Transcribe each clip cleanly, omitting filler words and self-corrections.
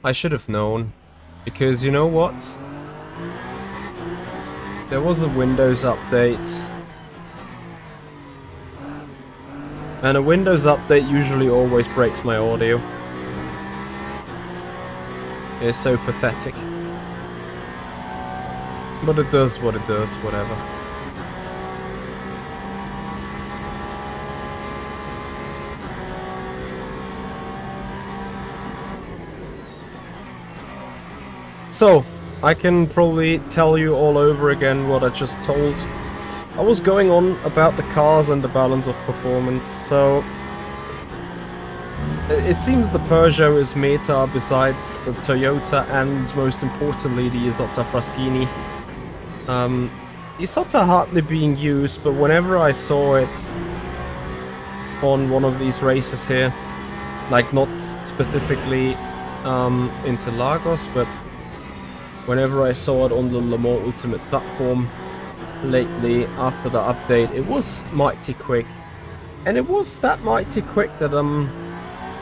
I should have known. Because you know what? There was a Windows update. And a Windows update usually always breaks my audio. It's so pathetic. But it does what it does, whatever. So, I can probably tell you all over again what I just told. I was going on about the cars and the balance of performance, so it seems the Peugeot is meta besides the Toyota and most importantly the Isotta Fraschini. Isotta hardly being used, but whenever I saw it on one of these races here, like not specifically Interlagos, but whenever I saw it on the Le Mans Ultimate platform lately after the update, it was mighty quick. And it was that mighty quick that I'm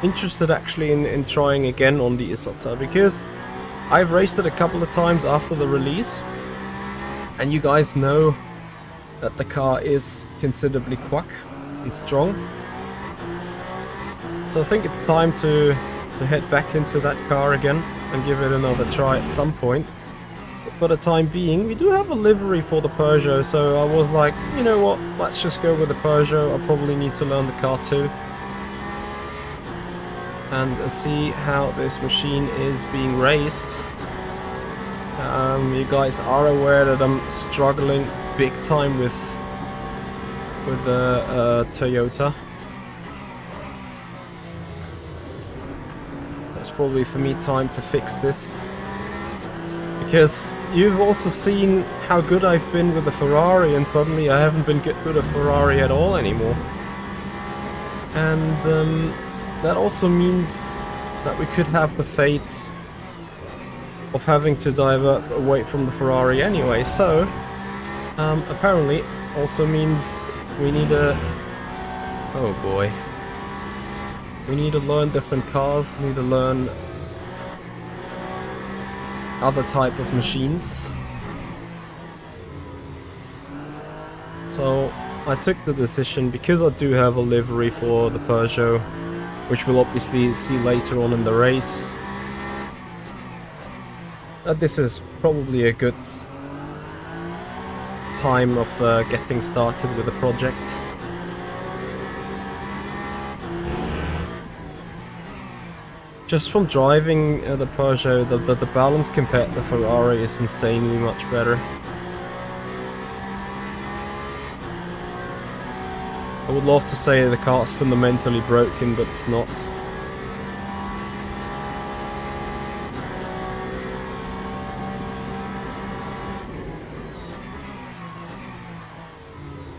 interested actually in trying again on the Isotta, because I've raced it a couple of times after the release, and you guys know that the car is considerably quick and strong. So I think it's time to head back into that car again and give it another try at some point. But for the time being, we do have a livery for the Peugeot, so I was like, you know what, let's just go with the Peugeot. I probably need to learn the car too. And see how this machine is being raced. You guys are aware that I'm struggling big time with the Toyota. That's probably for me time to fix this. Because you've also seen how good I've been with the Ferrari, and suddenly I haven't been good with the Ferrari at all anymore. And that also means that we could have the fate of having to divert away from the Ferrari anyway. So, apparently also means we need a... oh boy. We need to learn different cars, need to learn other type of machines. So, I took the decision, because I do have a livery for the Peugeot, which we'll obviously see later on in the race, that this is probably a good time of getting started with the project. Just from driving the Peugeot, the balance compared to the Ferrari is insanely much better. I would love to say the car's fundamentally broken, but it's not.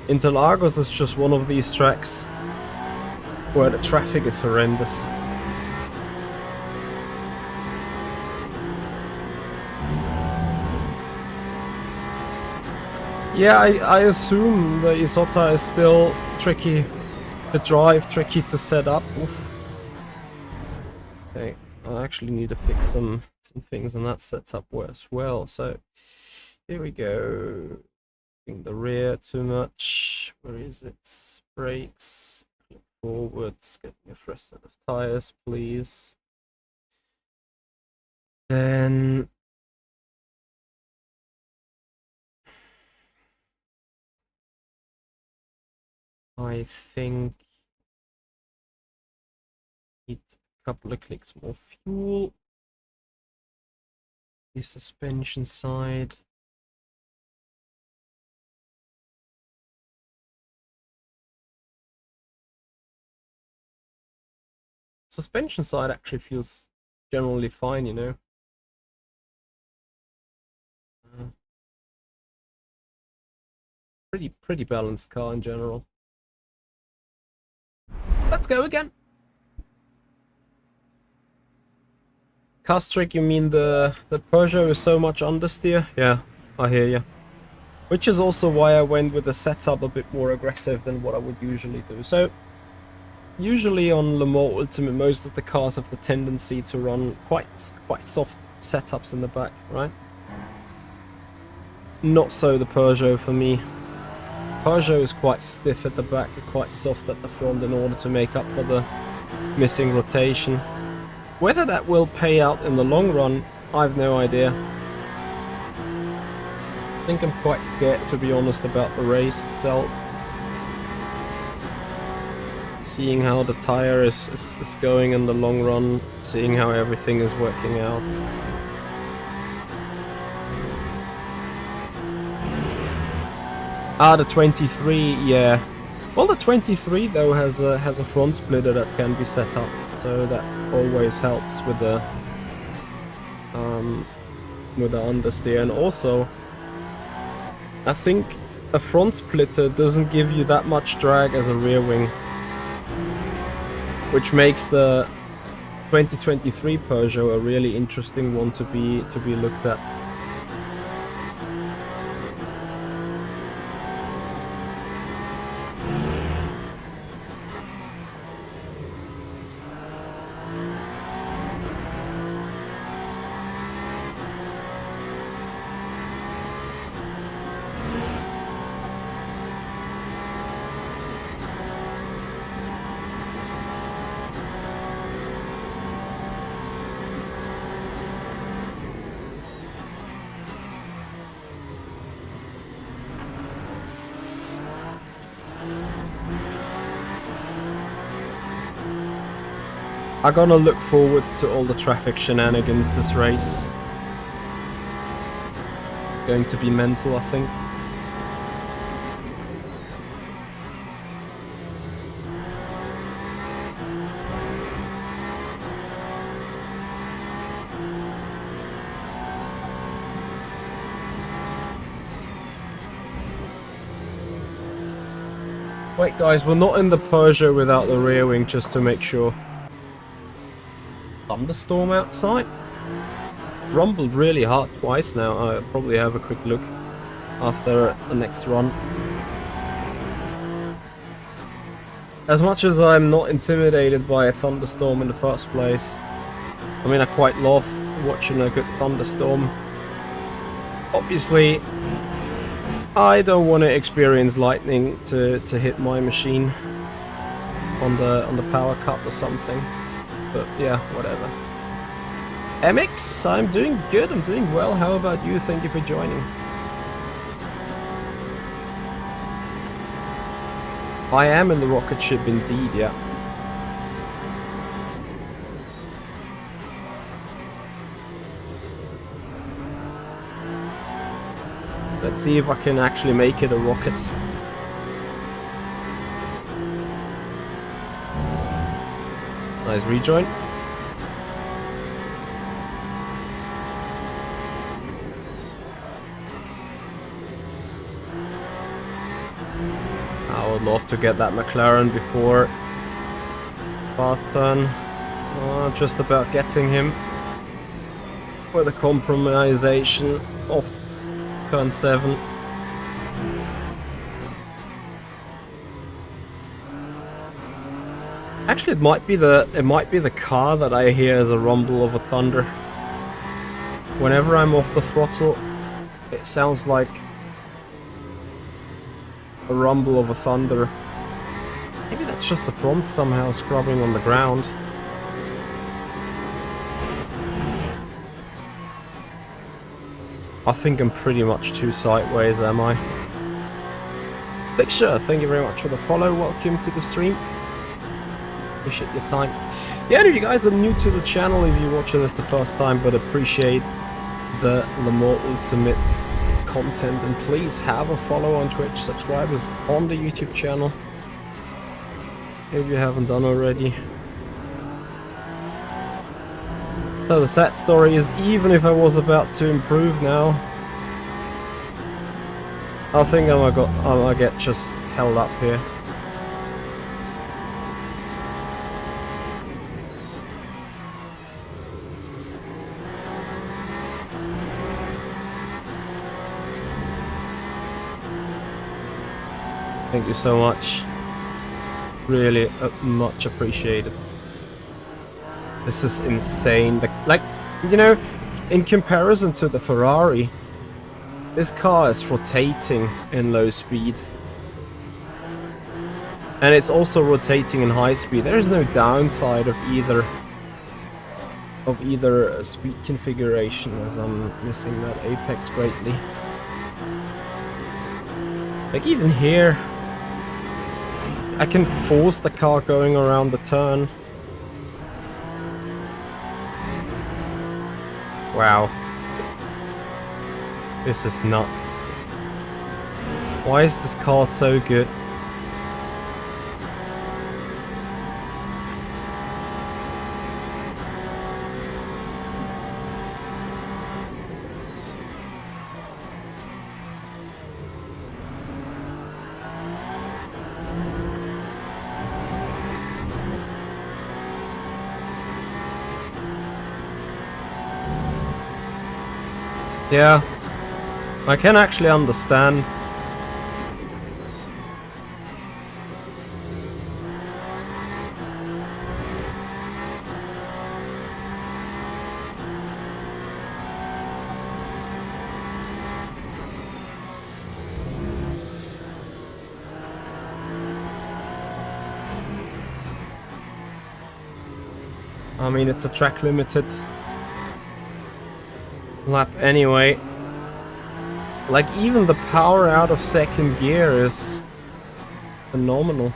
Interlagos is just one of these tracks where the traffic is horrendous. Yeah, I assume the Isotta is still tricky to drive, tricky to set up. Oof. Okay, I actually need to fix some things on that setup as well. So here we go. The rear too much. Where is it? Brakes. Forwards. Get me a fresh set of tires, please. Then I think need a couple of clicks more fuel. The suspension side. Suspension side actually feels generally fine, you know. Pretty balanced car in general. Let's go again. Castric, you mean the Peugeot is so much understeer? Yeah, I hear you. Which is also why I went with the setup a bit more aggressive than what I would usually do. So usually on Le Mans Ultimate, most of the cars have the tendency to run quite soft setups in the back, right? Not so the Peugeot for me. Peugeot is quite stiff at the back and quite soft at the front in order to make up for the missing rotation. Whether that will pay out in the long run, I have no idea. I think I'm quite scared, to be honest, about the race itself. Seeing how the tire is going in the long run, seeing how everything is working out. Ah, the 23, yeah. Well, the 23 though has a front splitter that can be set up, so that always helps with the understeer. And also, I think a front splitter doesn't give you that much drag as a rear wing, which makes the 2023 Peugeot a really interesting one to be looked at. I'm gonna look forwards to all the traffic shenanigans this race. Going to be mental, I think. Wait guys, we're not in the Peugeot without the rear wing, just to make sure. Thunderstorm outside? Rumbled really hard twice now. I'll probably have a quick look after the next run. As much as I'm not intimidated by a thunderstorm in the first place, I mean, I quite love watching a good thunderstorm. Obviously, I don't want to experience lightning to hit my machine on the power cut or something. But yeah, whatever. MX, I'm doing good, I'm doing well. How about you? Thank you for joining. I am in the rocket ship indeed, yeah. Let's see if I can actually make it a rocket. Nice rejoin. I would love to get that McLaren before fast turn. Just about getting him with a compromisation of turn 7. Actually, it might be the car that I hear as a rumble of a thunder. Whenever I'm off the throttle, it sounds like a rumble of a thunder. Maybe that's just the front somehow scrubbing on the ground. I think I'm pretty much too sideways, am I? Picture, thank you very much for the follow. Welcome to the stream. Appreciate your time. Yeah, if you guys are new to the channel, if you're watching this the first time, but appreciate the Le Mans Ultimate content, and please have a follow on Twitch, subscribers on the YouTube channel if you haven't done already. So the sad story is, even if I was about to improve now, I think I'm gonna get just held up here. Thank you so much. Really much appreciated. This is insane. Like, you know, in comparison to the Ferrari, this car is rotating in low speed. And it's also rotating in high speed. There is no downside of either speed configuration, as I'm missing that apex greatly. Like even here, I can force the car going around the turn. Wow. This is nuts. Why is this car so good? Yeah, I can actually understand. I mean, it's a track limited lap anyway. Like even the power out of second gear is phenomenal.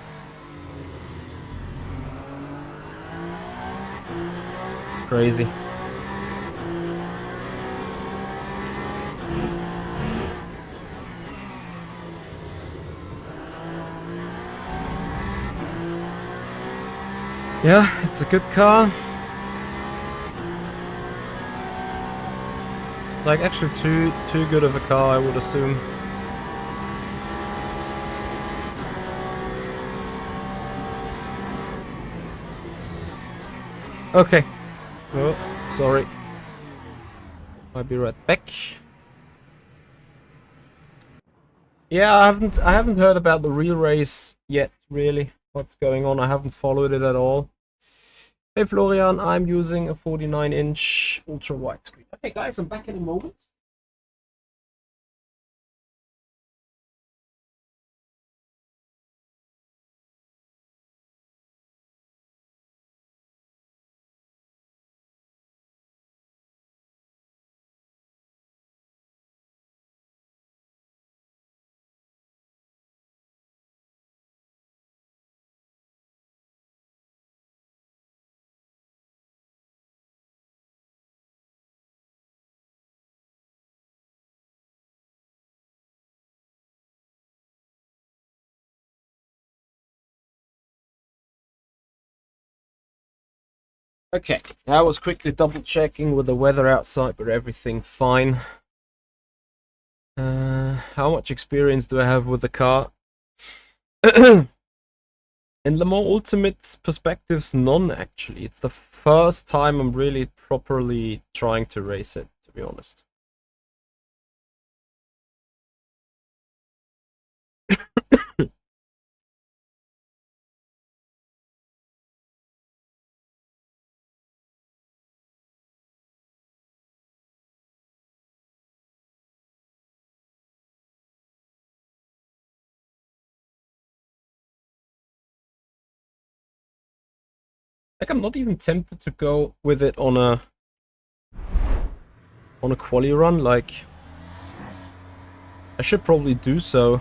Crazy. Yeah, it's a good car. Like actually too good of a car, I would assume. Okay. Oh, sorry. I'll be right back. Yeah, I haven't heard about the real race yet, really. What's going on? I haven't followed it at all. Hey Florian, I'm using a 49-inch ultra widescreen. Okay guys, I'm back in a moment. Okay, I was quickly double checking with the weather outside, but everything fine. How much experience do I have with the car? In the more ultimate perspectives, none actually. It's the first time I'm really properly trying to race it, to be honest. Like I'm not even tempted to go with it on a quali run. Like I should probably do so.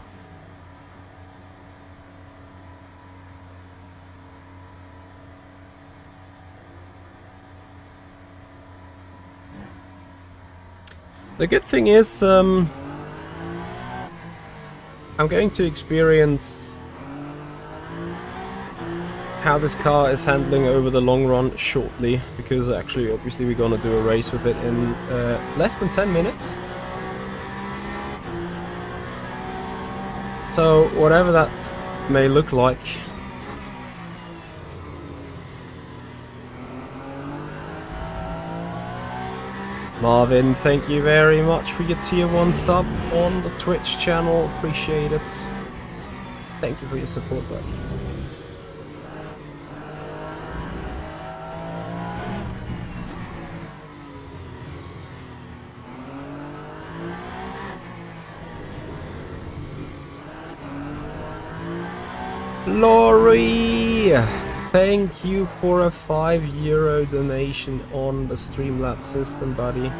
The good thing is I'm going to experience how this car is handling over the long run shortly, because actually obviously we're gonna do a race with it in less than 10 minutes. So whatever that may look like. Marvin, thank you very much for your tier 1 sub on the Twitch channel, appreciate it. Thank you for your support, buddy. Laurie! Thank you for a €5 donation on the Streamlabs system, buddy.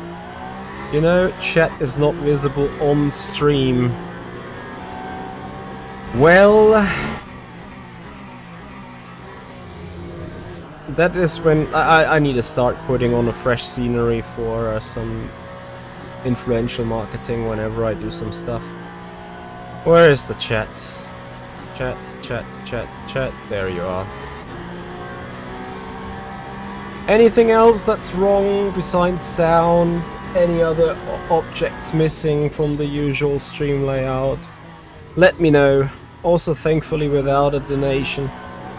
You know, chat is not visible on stream. Well, that is when I need to start putting on a fresh scenery for some influential marketing whenever I do some stuff. Where is the chat? Chat, chat, chat, chat. There you are. Anything else that's wrong besides sound? Any other objects missing from the usual stream layout? Let me know. Also, thankfully without a donation,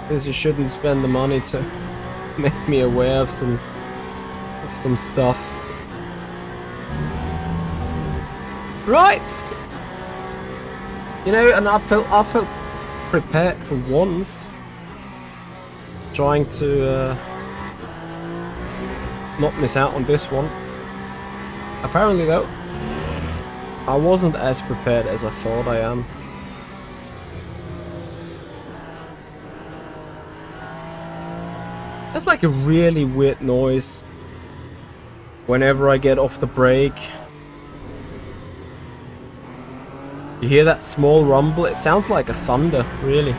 because you shouldn't spend the money to make me aware of some stuff. Right. You know, and I felt prepared for once, trying to not miss out on this one. Apparently though, I wasn't as prepared as I thought I am. That's like a really weird noise whenever I get off the brake. You hear that small rumble? It sounds like a thunder, really.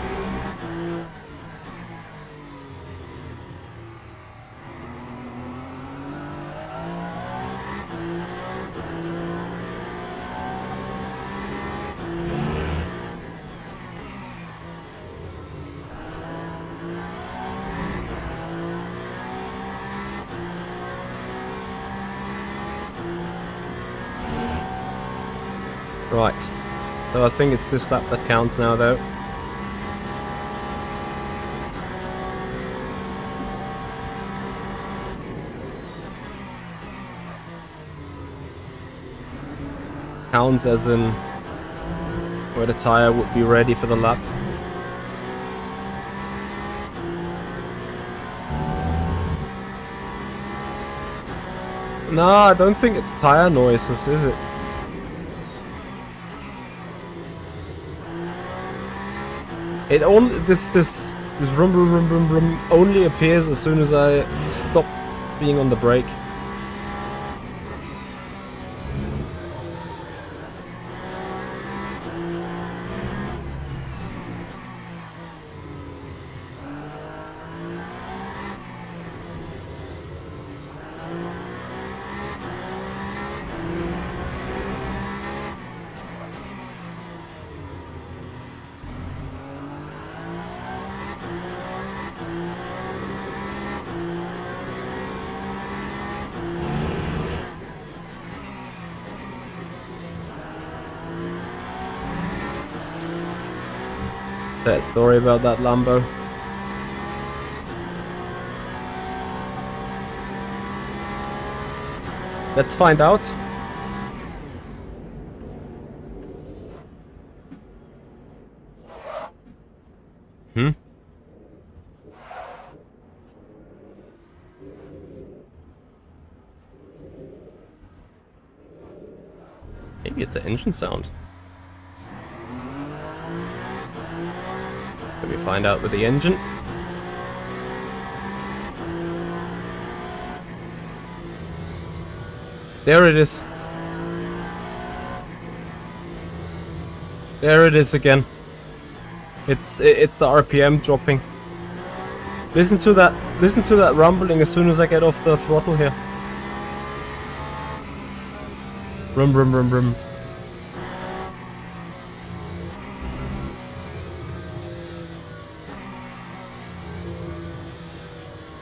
Right. So I think it's this lap that counts now, though. Counts as in where the tire would be ready for the lap. No, I don't think it's tire noises, is it? It only this rum rum rum rum rum only appears as soon as I stop being on the brake. That story about that Lambo. Let's find out. Maybe it's an engine sound. Let me find out with the engine. There it is. There it is again. It's the RPM dropping. Listen to that rumbling as soon as I get off the throttle here. Rum rum rum rum.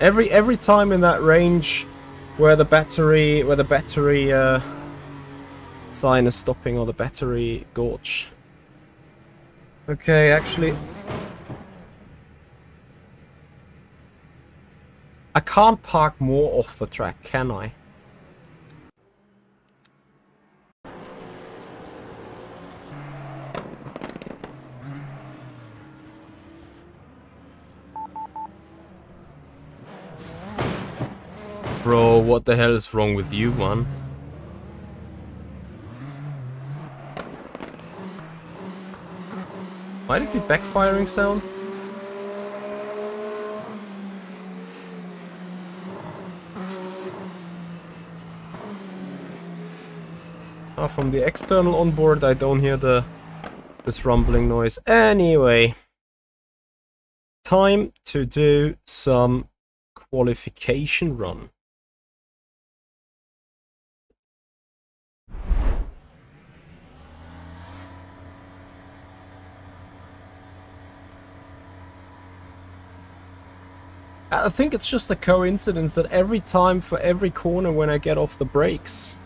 Every time in that range where the battery sign is stopping, or the battery gauge. Okay, actually I can't park more off the track, can I? Bro, what the hell is wrong with you, man? Might it be backfiring sounds? From the external onboard, I don't hear this rumbling noise. Anyway, time to do some qualification run. I think it's just a coincidence that every time for every corner when I get off the brakes,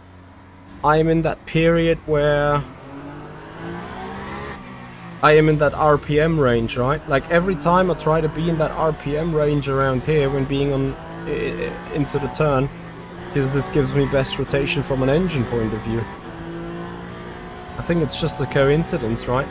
I am in that period where I am in that RPM range, right? Like every time I try to be in that RPM range around here when being on into the turn, because this gives me best rotation from an engine point of view. I think it's just a coincidence, right?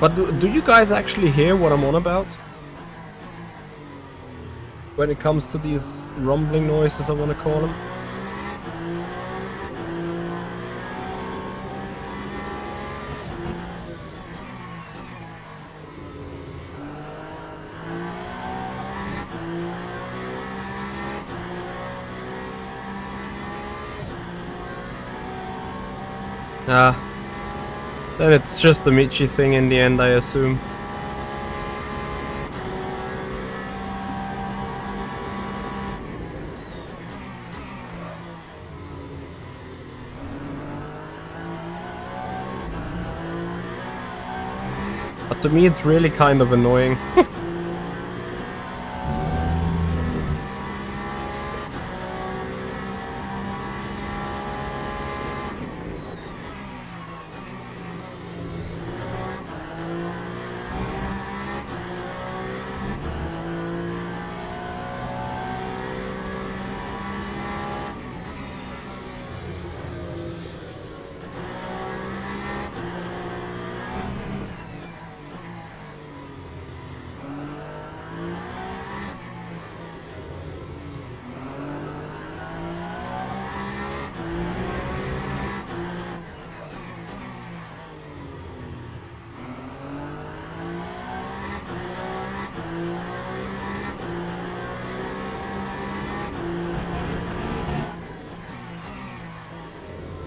But do you guys actually hear what I'm on about? When it comes to these rumbling noises, I want to call them. Then it's just a Michi thing in the end, I assume. But to me it's really kind of annoying.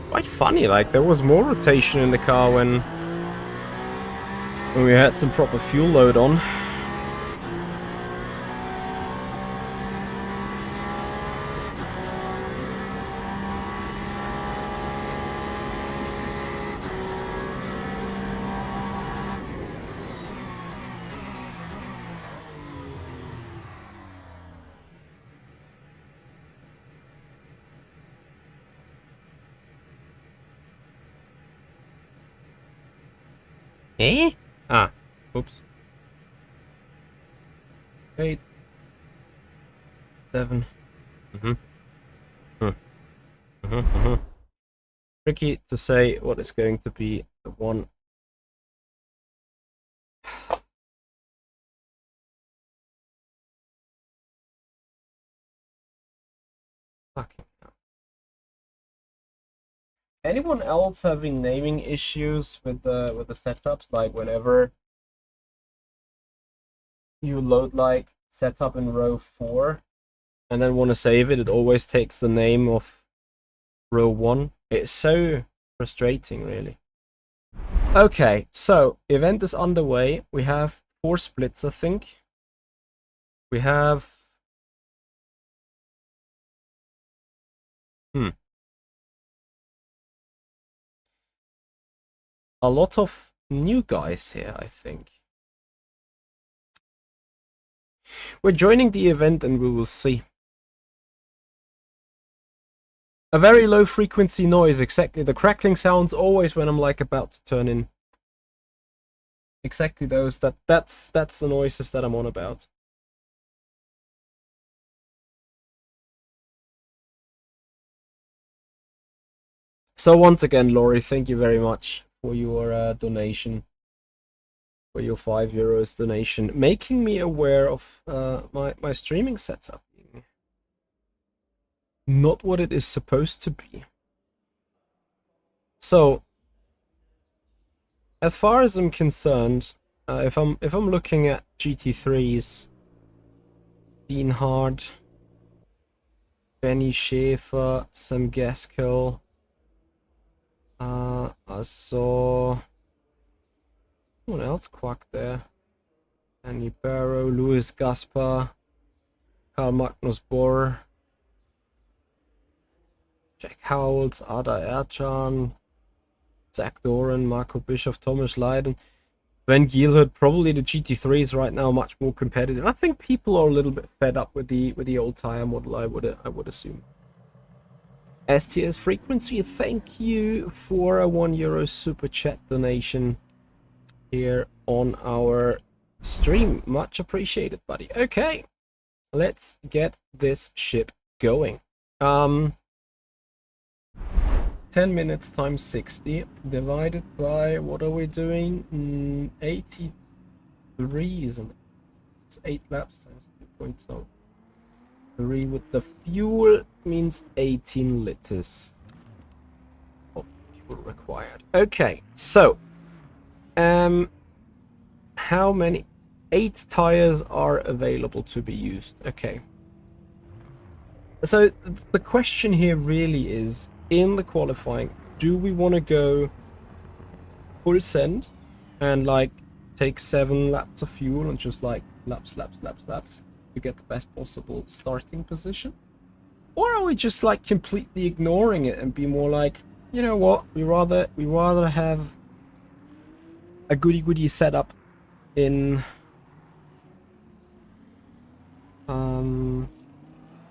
Quite funny, like there was more rotation in the car when we had some proper fuel load on. Eh? Ah, oops. 8, 7. Tricky to say what is going to be the one. Fucking hell. Anyone else having naming issues with the setups? Like whenever you load like setup in row 4 and then want to save it, it always takes the name of row 1. It's so frustrating, really. Okay, so event is underway. We have 4 splits, I think. We have a lot of new guys here, I think. We're joining the event and we will see. A very low frequency noise, exactly. The crackling sounds always when I'm like about to turn in. Exactly those. That's the noises that I'm on about. So once again, Laurie, thank you very much for your donation, for your €5 donation, making me aware of my streaming setup being not what it is supposed to be. So, as far as I'm concerned, if I'm looking at GT3s, Dean Hard, Benny Schaefer, Sam Gaskell, I saw someone else quack there. Annie Barrow, Louis Gaspar, Karl Magnus Bohr, Jack Howells, Ada Ercan, Zach Doran, Marco Bischoff, Thomas Leiden, Ben Gielhut. Probably the GT3 is right now much more competitive. I think people are a little bit fed up with the old tire model. I would assume. STS Frequency, thank you for a €1 super chat donation here on our stream. Much appreciated, buddy. Okay, let's get this ship going. 10 minutes times 60 divided by, what are we doing? 83, isn't it? It's 8 laps times 2.03 with the fuel means 18 liters of fuel required. Okay, so how many? 8 tires are available to be used. Okay. So the question here really is, in the qualifying, do we want to go full send and like take 7 laps of fuel and just like laps to get the best possible starting position? Or are we just like completely ignoring it and be more like, you know what, we rather have a goody setup in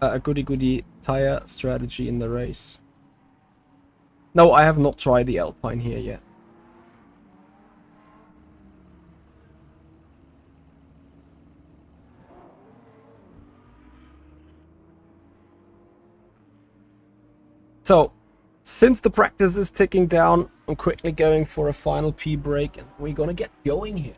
a goody tire strategy in the race. No, I have not tried the Alpine here yet. So, since the practice is ticking down, I'm quickly going for a final P break and we're gonna get going here.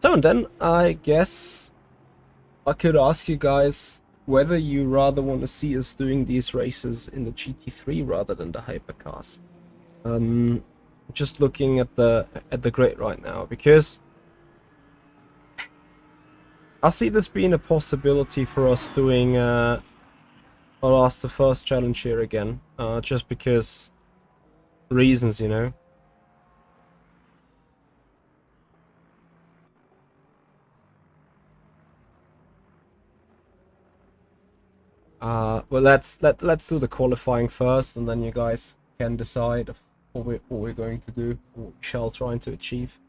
So, and then I guess I could ask you guys whether you rather want to see us doing these races in the GT3 rather than the hypercars. Just looking at the grid right now, because I see this being a possibility for us doing I'll ask the first challenge here again, just because reasons, you know. Well, let's do the qualifying first, and then you guys can decide what we're going to do, what we shall try to achieve.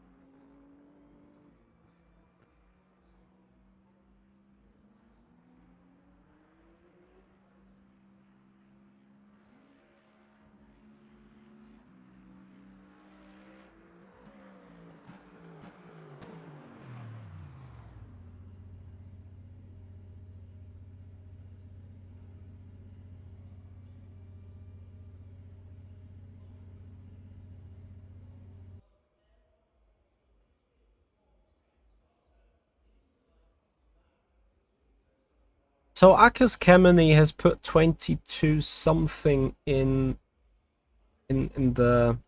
So Akers Kemeny has put 22 something in the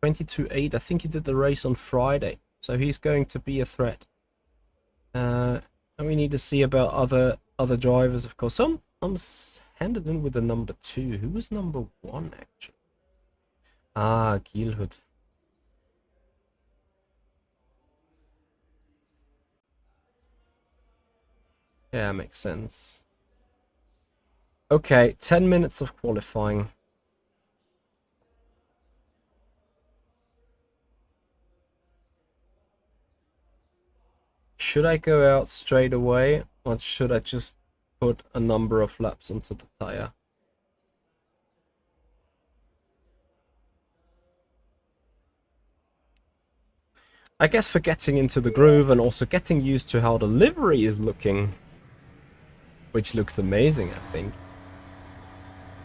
22.8. I think he did the race on Friday, so he's going to be a threat. And we need to see about other drivers, of course. I'm handed in with the number 2. Who was number 1 actually? Ah, Gielhut. Yeah, makes sense. Okay, 10 minutes of qualifying. Should I go out straight away, or should I just put a number of laps onto the tire? I guess for getting into the groove and also getting used to how the livery is looking, which looks amazing, I think.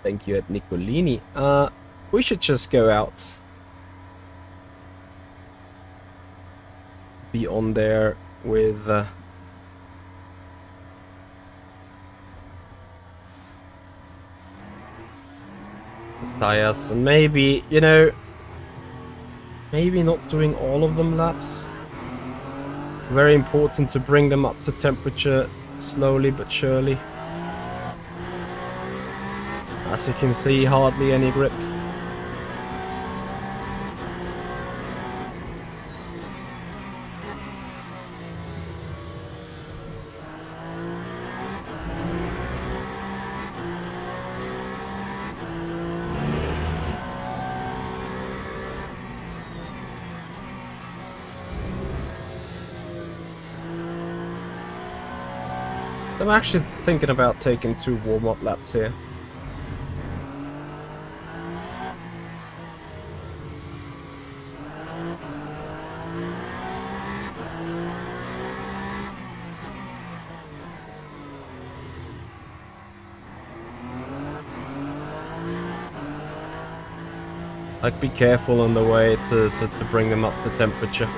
Thank you at Nicolini. We should just go out. Be on there with tires, and maybe, you know, maybe not doing all of them laps. Very important to bring them up to temperature slowly but surely. As you can see, hardly any grip. I'm actually thinking about taking 2 warm-up laps here. Like, be careful on the way to bring them up to temperature.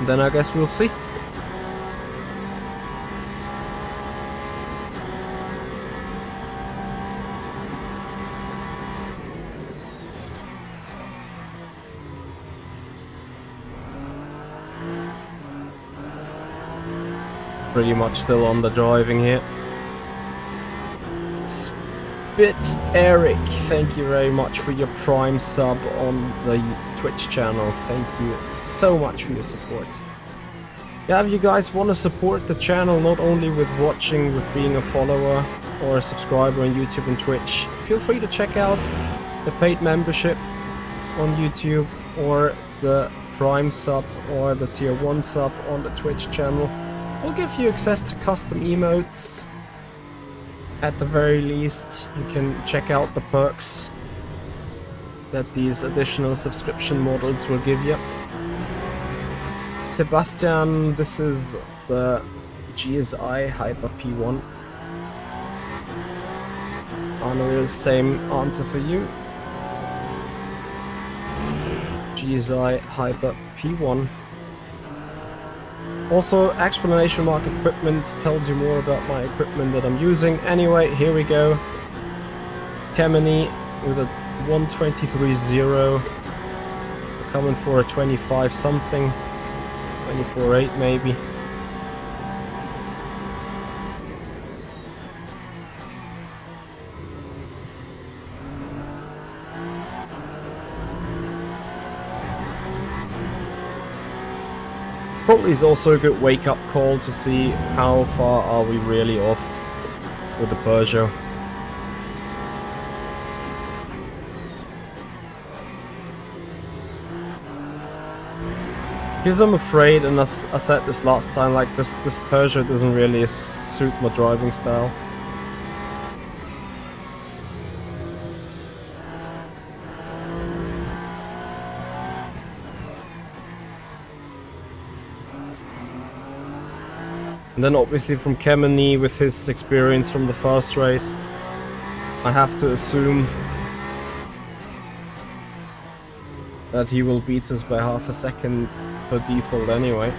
Then I guess we'll see. Pretty much still on the driving here. Spit Eric, thank you very much for your Prime sub on the Twitch channel. Thank you so much for your support. Yeah, if you guys want to support the channel, not only with watching, with being a follower or a subscriber on YouTube and Twitch, feel free to check out the paid membership on YouTube, or the Prime sub, or the Tier 1 sub on the Twitch channel. We'll give you access to custom emotes. At the very least, you can check out the perks that these additional subscription models will give you. Sebastian, this is the GSI Hyper P1. Unreal, same answer for you. GSI Hyper P1. Also, exclamation mark equipment tells you more about my equipment that I'm using. Anyway, here we go. Kemeny with a 123.0. Coming for a 25 something. 24.8 maybe. Probably is also a good wake-up call to see how far are we really off with the Peugeot. Because I'm afraid, and I said this last time, like this Peugeot doesn't really suit my driving style. And then obviously from Kemeny, with his experience from the first race, I have to assume that he will beat us by half a second per default anyway.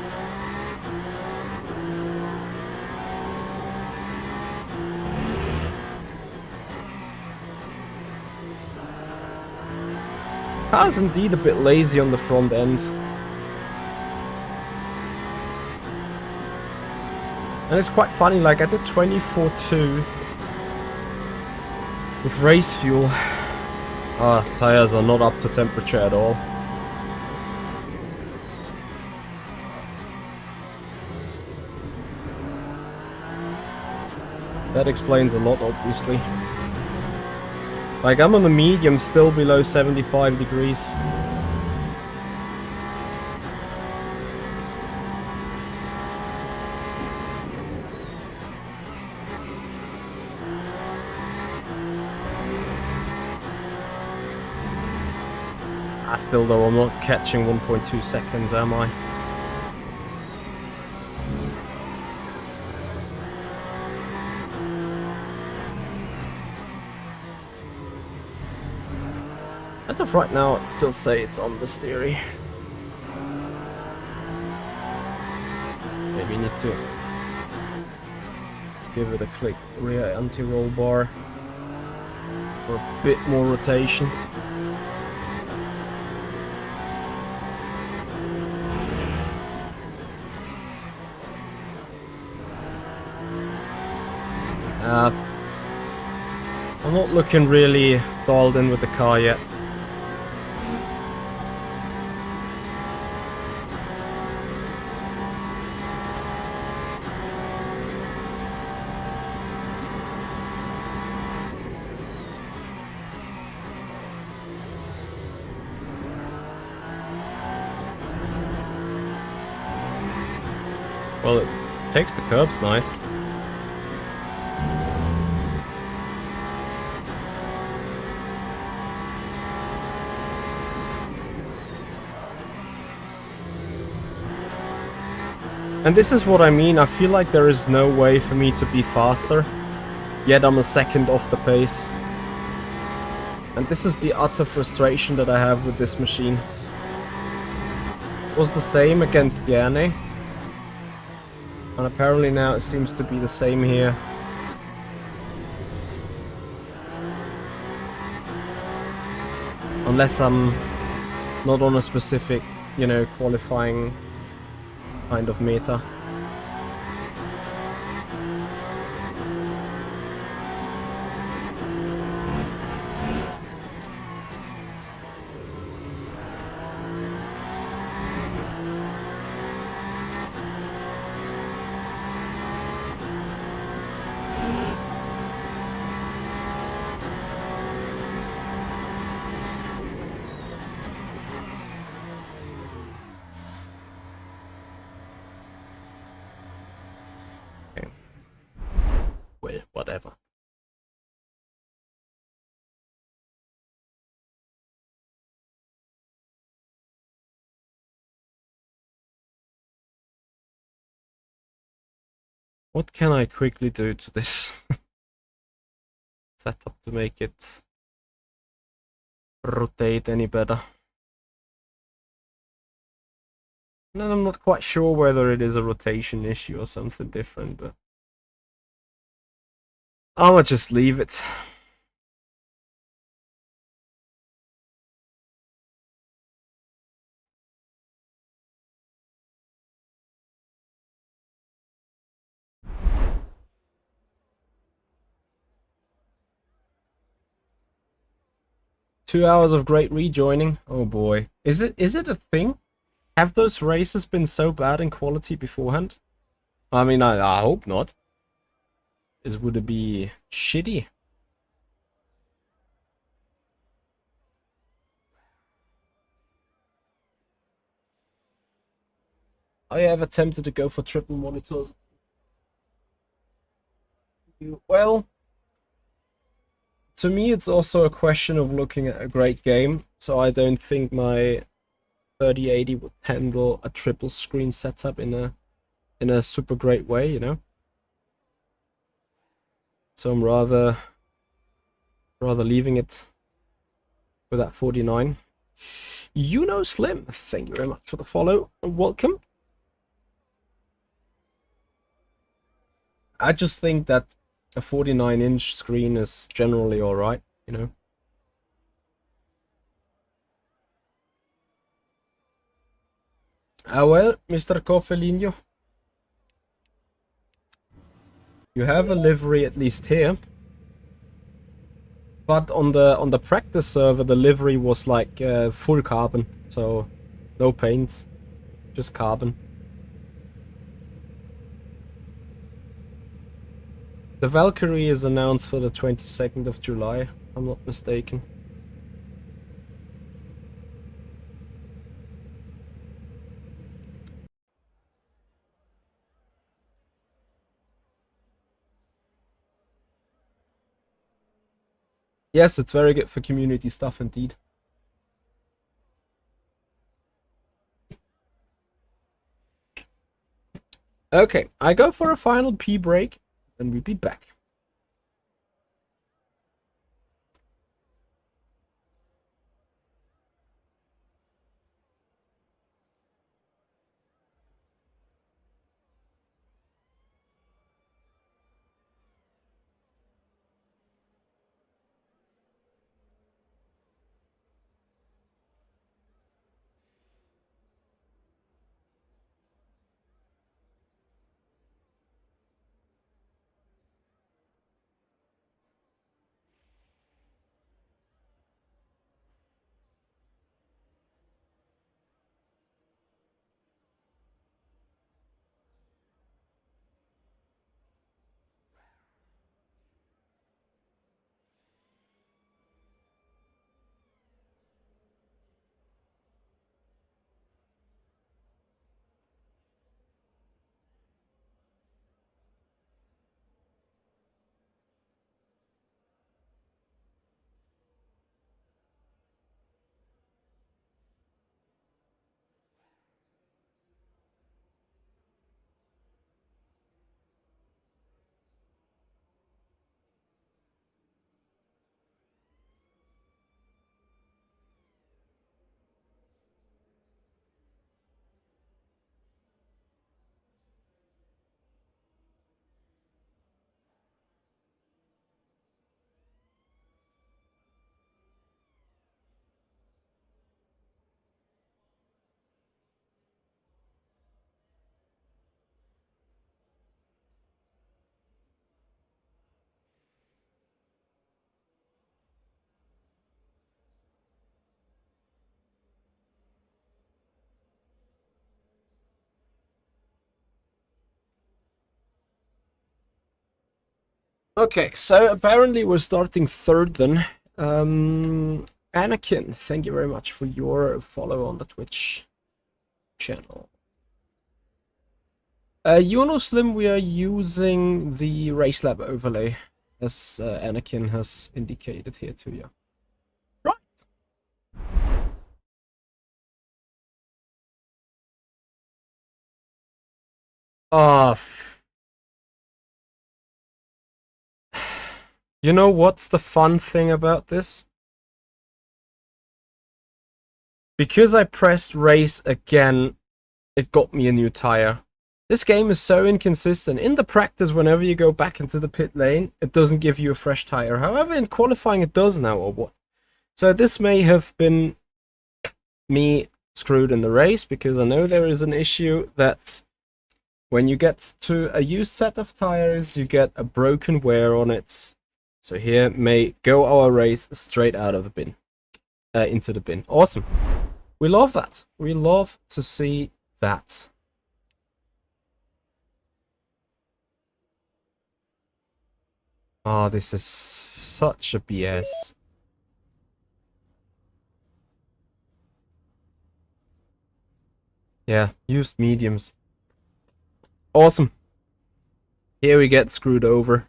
Car's indeed a bit lazy on the front end. And it's quite funny, like I did 24.2 with race fuel. Tires are not up to temperature at all. That explains a lot, obviously. Like, I'm on a medium, still below 75 degrees. Still though, I'm not catching 1.2 seconds, am I? As of right now, I'd still say it's on the steering. Maybe need to give it a click rear anti-roll bar for a bit more rotation. I'm not looking really dialed in with the car yet. Well, it takes the curbs nice. And this is what I mean, I feel like there is no way for me to be faster, yet I'm a second off the pace. And this is the utter frustration that I have with this machine. It was the same against Gerne, and apparently now it seems to be the same here. Unless I'm not on a specific, you know, qualifying kind of meta. Well, whatever. What can I quickly do to this setup to make it rotate any better? And then I'm not quite sure whether it is a rotation issue or something different, but I'ma just leave it. Two hours of great rejoining. Oh boy. Is it a thing? Have those races been so bad in quality beforehand? I mean, I hope not. Would it be shitty? I have attempted to go for triple monitors. Well, to me it's also a question of looking at a great game, so I don't think my 3080 would handle a triple screen setup in a super great way, you know? So I'm rather rather leaving it with that 49. You know Slim, thank you very much for the follow and welcome. I just think that a 49-inch screen is generally alright, you know. Ah well, Mr. Coffelino, you have a livery at least here. But on the practice server, the livery was like full carbon, so no paint, just carbon. The Valkyrie is announced for the 22nd of July, if I'm not mistaken. Yes, it's very good for community stuff indeed. Okay, I go for a final pee break, and we'll be back. Okay, so apparently we're starting third then. Anakin, thank you very much for your follow on the Twitch channel. Uno Slim, we are using the Race Lab overlay, as Anakin has indicated here to you. Right. Oh, you know what's the fun thing about this? Because I pressed race again, it got me a new tire. This game is so inconsistent. In the practice, whenever you go back into the pit lane, it doesn't give you a fresh tire. However, in qualifying it does now, or what? So this may have been me screwed in the race, because I know there is an issue that when you get to a used set of tires, you get a broken wear on it. So here may go our race straight out of the bin, into the bin. Awesome. We love that. We love to see that. Oh, this is such a BS. Yeah, used mediums. Awesome. Here we get screwed over.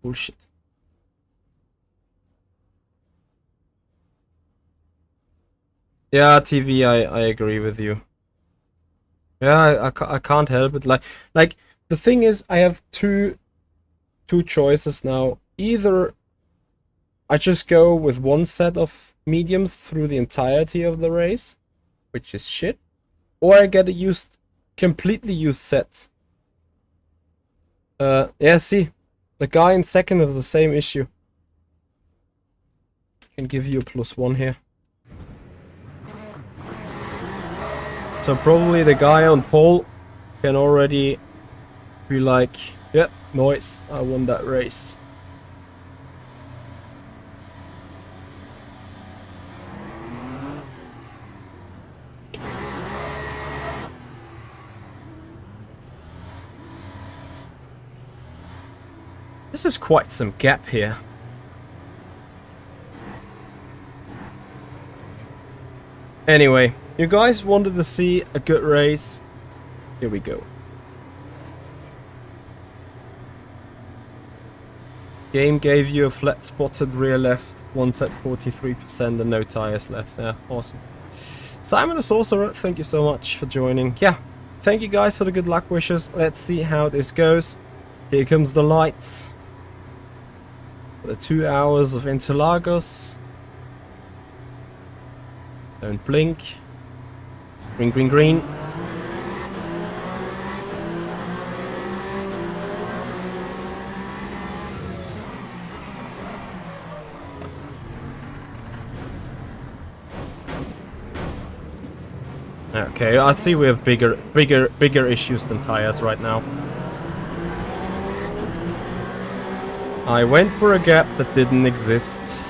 Bullshit. Yeah, TV, I agree with you. Yeah, I can't help it. Like the thing is, I have two choices now. Either I just go with one set of mediums through the entirety of the race, which is shit, or I get a completely used set. Yeah, see, the guy in second has the same issue. Can give you a +1 here. So probably the guy on pole can already be like, yep, nice, I won that race. This is quite some gap here. Anyway, you guys wanted to see a good race. Here we go. Game gave you a flat spotted rear left, one's at 43% and no tires left. Yeah, awesome. Simon the Sorcerer, thank you so much for joining. Yeah, thank you guys for the good luck wishes. Let's see how this goes. Here comes the lights. The 2 hours of Interlagos. Don't blink. Green, green, green. Okay, I see we have bigger issues than tires right now. I went for a gap that didn't exist.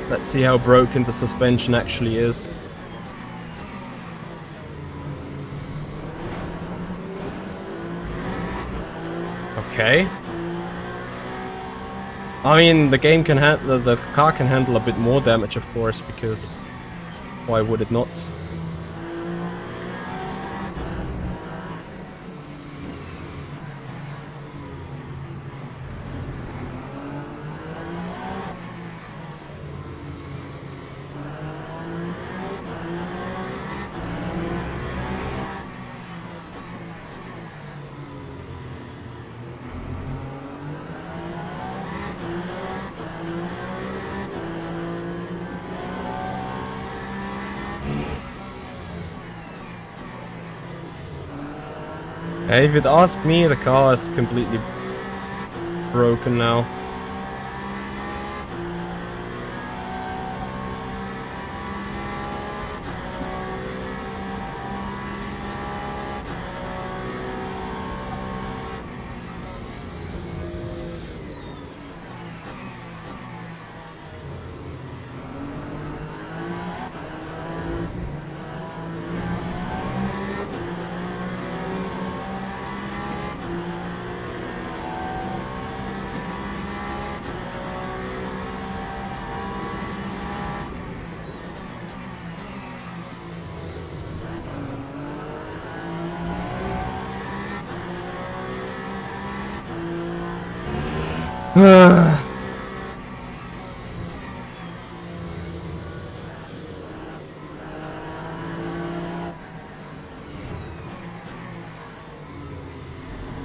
Let's see how broken the suspension actually is. Okay. I mean, the game can handle, the car can handle a bit more damage, of course, because why would it not? Hey, if you'd ask me, the car is completely broken now.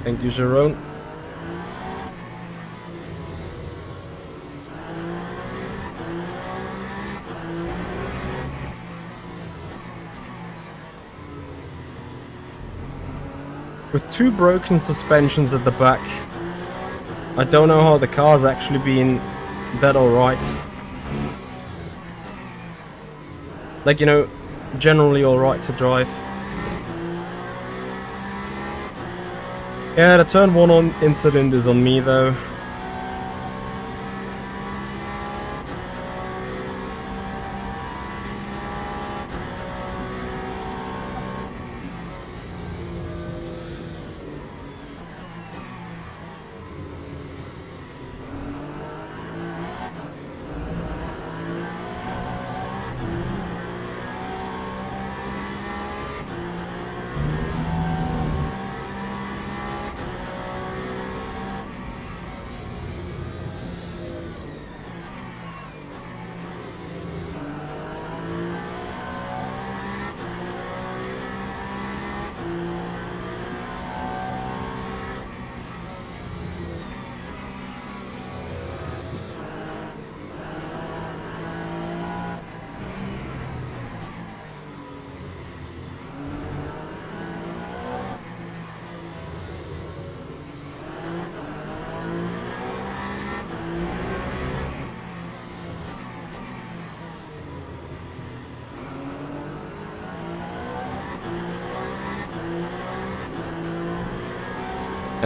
Thank you, Jerome. With two broken suspensions at the back, I don't know how the car's actually been that alright. Like, you know, generally alright to drive. Yeah, the turn 1 on incident is on me though.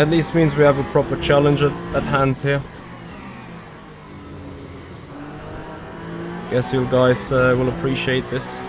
At least means we have a proper challenge at hand here. Guess you guys will appreciate this.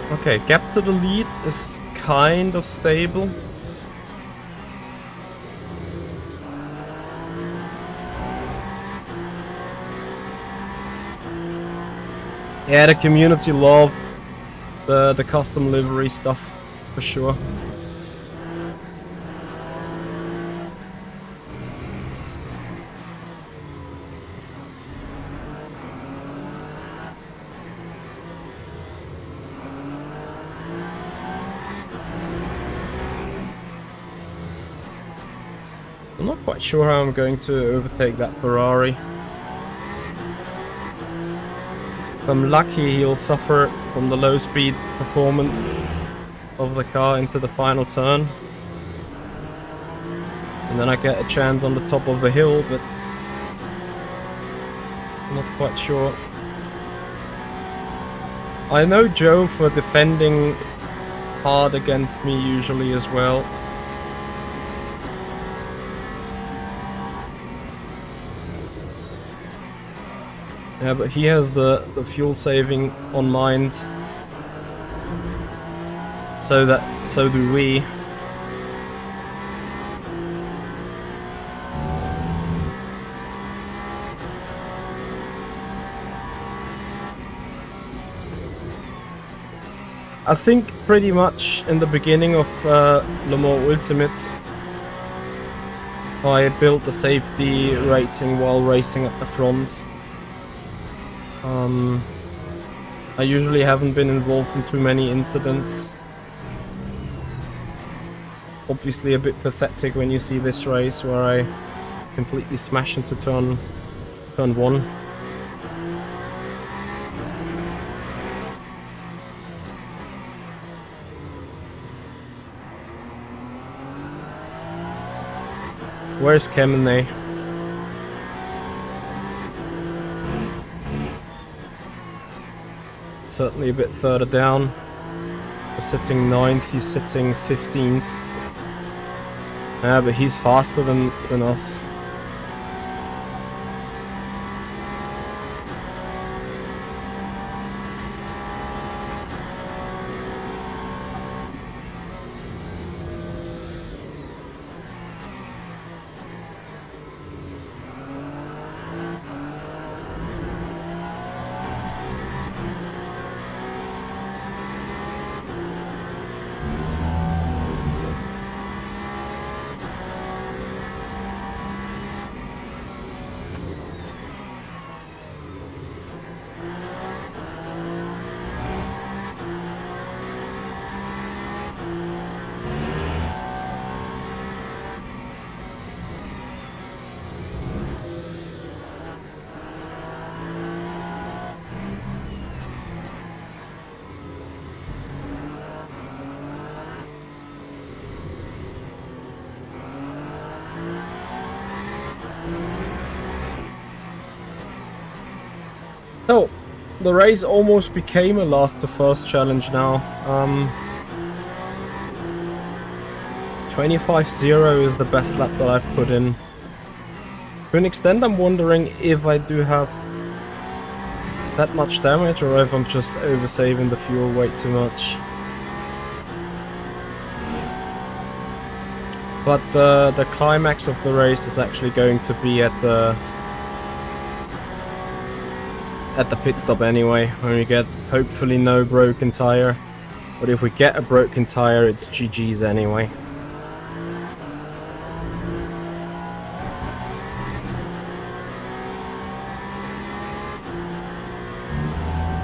Okay, gap to the lead is kind of stable. Yeah, the community love the custom livery stuff for sure. I'm not quite sure how I'm going to overtake that Ferrari. If I'm lucky, he'll suffer from the low speed performance of the car into the final turn. And then I get a chance on the top of the hill, but I'm not quite sure. I know Joe for defending hard against me usually as well. Yeah, but he has the fuel saving on mind. So do we. I think pretty much in the beginning of Le Mans Ultimate, I built the safety rating while racing at the front. I usually haven't been involved in too many incidents. Obviously a bit pathetic when you see this race where I completely smash into turn 1. Where's Kemene? Certainly a bit further down. We're sitting 9th, he's sitting 15th. Yeah, but he's faster than us. So, the race almost became a last to first challenge now. 25.0 is the best lap that I've put in. To an extent, I'm wondering if I do have that much damage or if I'm just oversaving the fuel way too much. But the climax of the race is actually going to be at the pit stop anyway, when we get hopefully no broken tire. But if we get a broken tire, it's GG's anyway.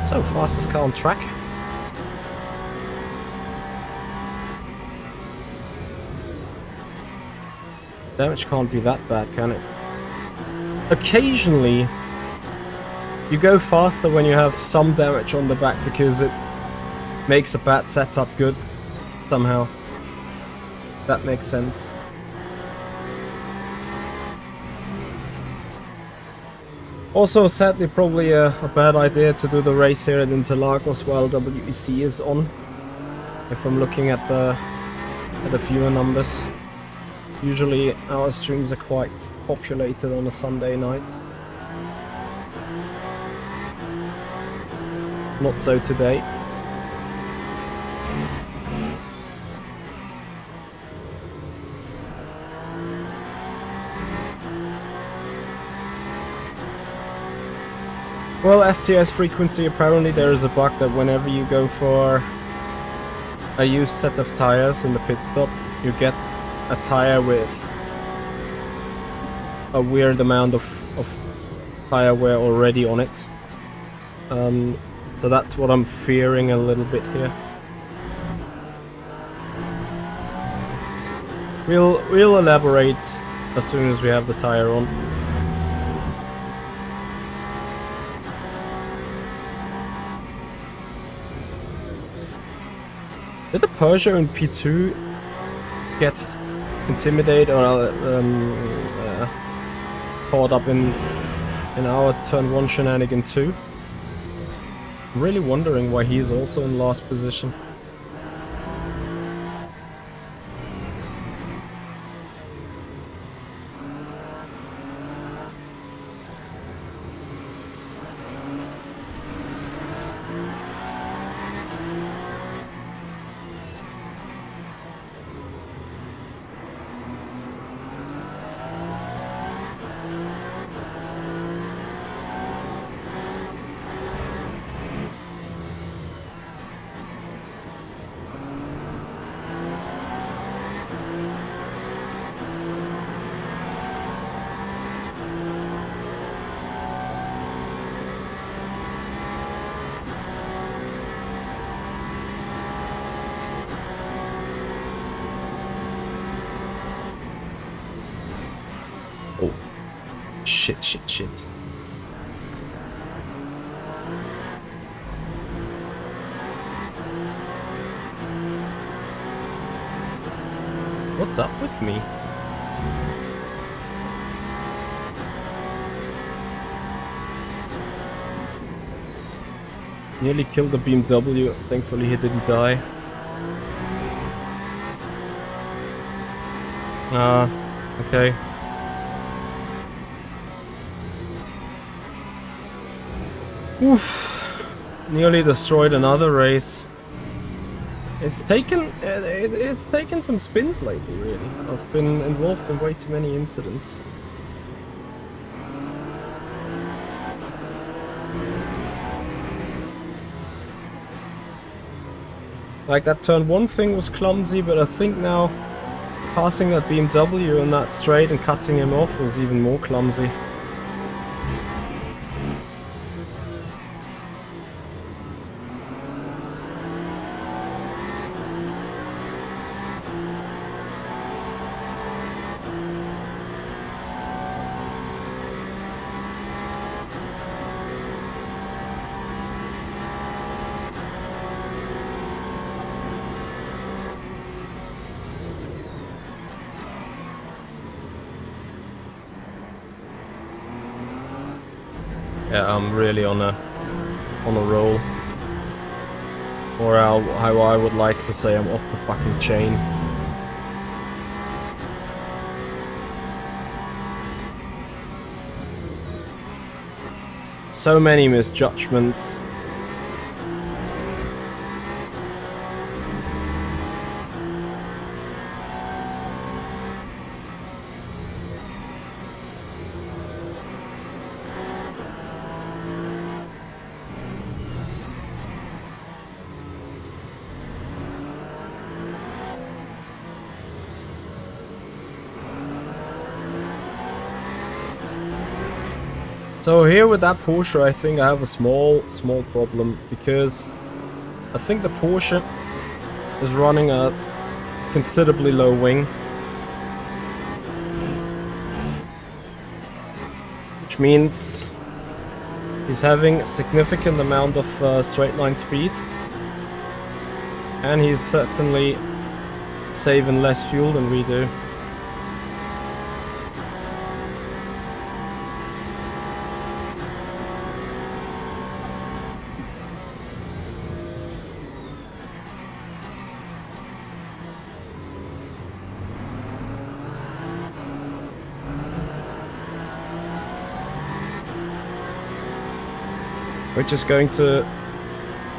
So, fastest car on track. Damage can't be that bad, can it? Occasionally, you go faster when you have some damage on the back because it makes a bad setup good somehow. That makes sense. Also, sadly, probably a bad idea to do the race here at Interlagos while WEC is on. If I'm looking at the viewer numbers. Usually our streams are quite populated on a Sunday night. Not so today. Well, STS frequency, apparently there is a bug that whenever you go for a used set of tires in the pit stop, you get a tire with a weird amount of tire wear already on it. So that's what I'm fearing a little bit here. We'll elaborate as soon as we have the tire on. Did the Peugeot in P2 get intimidated or caught up in our turn 1 shenanigan too? I'm really wondering why he's also in last position. Shit. What's up with me? Nearly killed the BMW. Thankfully he didn't die. Okay. Oof. Nearly destroyed another race. It's taken some spins lately, really. I've been involved in way too many incidents. Like that turn 1 thing was clumsy, but I think now passing that BMW on that straight and cutting him off was even more clumsy. Yeah, I'm really on a roll. Or how I would like to say, I'm off the fucking chain. So many misjudgments. So here with that Porsche, I think I have a small problem, because I think the Porsche is running a considerably low wing. which means he's having a significant amount of straight line speed, and he's certainly saving less fuel than we do. Which is going to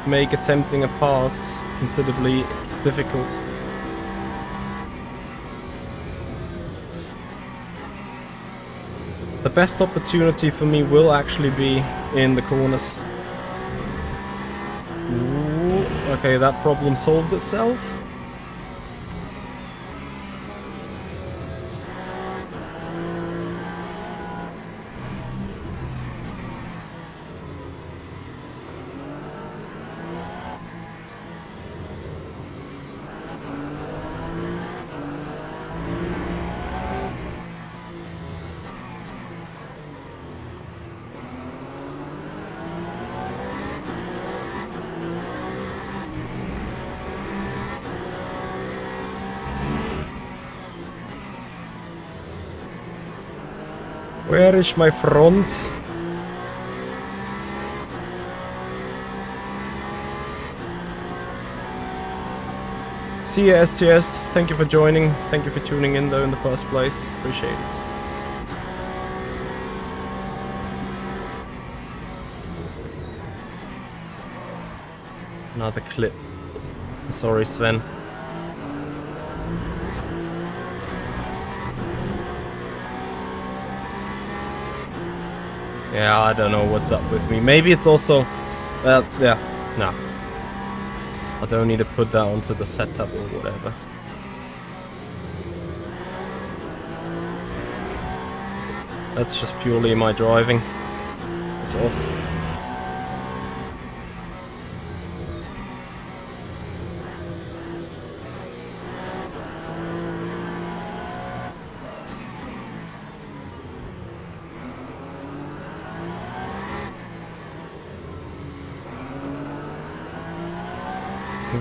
make attempting a pass considerably difficult. The best opportunity for me will actually be in the corners. Ooh, okay, that problem solved itself. Where is my front? See you, STS. Thank you for joining. Thank you for tuning in though in the first place. Appreciate it. Another clip. Sorry, Sven. Yeah, I don't know what's up with me. Maybe it's also... yeah, no. I don't need to put that onto the setup or whatever. That's just purely my driving. It's off.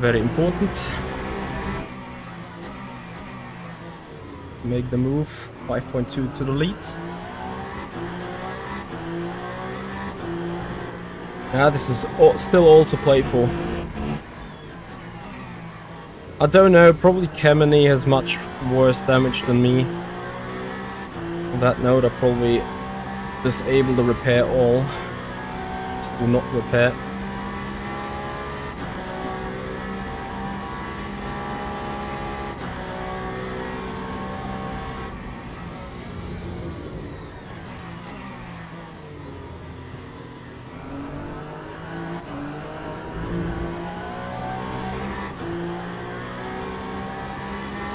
Very important. Make the move. 5.2 to the lead. Yeah, this is still all to play for. I don't know, probably Kemeny has much worse damage than me. On that note, I probably disable the repair all. To do not repair.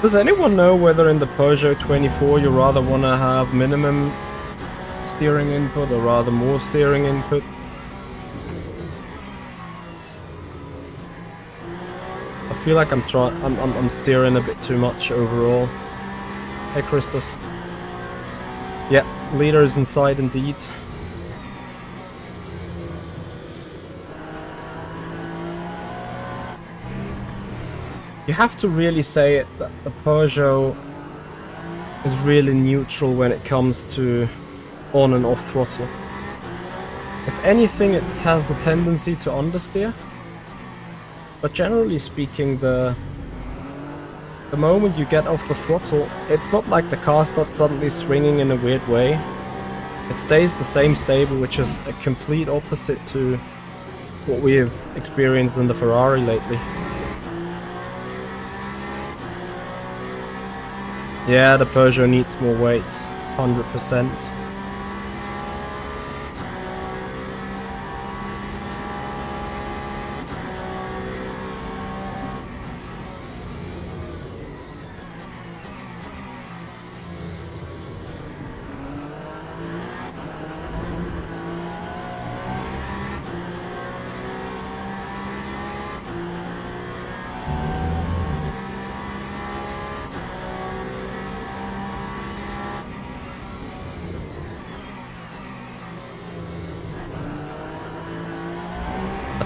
Does anyone know whether in the Peugeot 24 you rather want to have minimum steering input or rather more steering input? I feel like I'm steering a bit too much overall. Hey Christus. Yeah, leader is inside indeed. You have to really say it that the Peugeot is really neutral when it comes to on and off throttle. If anything, it has the tendency to understeer. But generally speaking, the moment you get off the throttle, it's not like the car starts suddenly swinging in a weird way. It stays the same stable, which is a complete opposite to what we have experienced in the Ferrari lately. Yeah, the Peugeot needs more weight, 100%.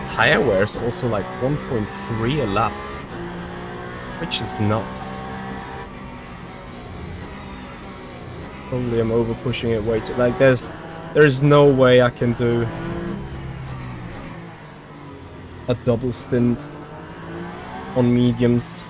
tire wear is also like 1.3 a lap, which is nuts. Probably I'm over pushing it way too. Like there's no way I can do a double stint on mediums.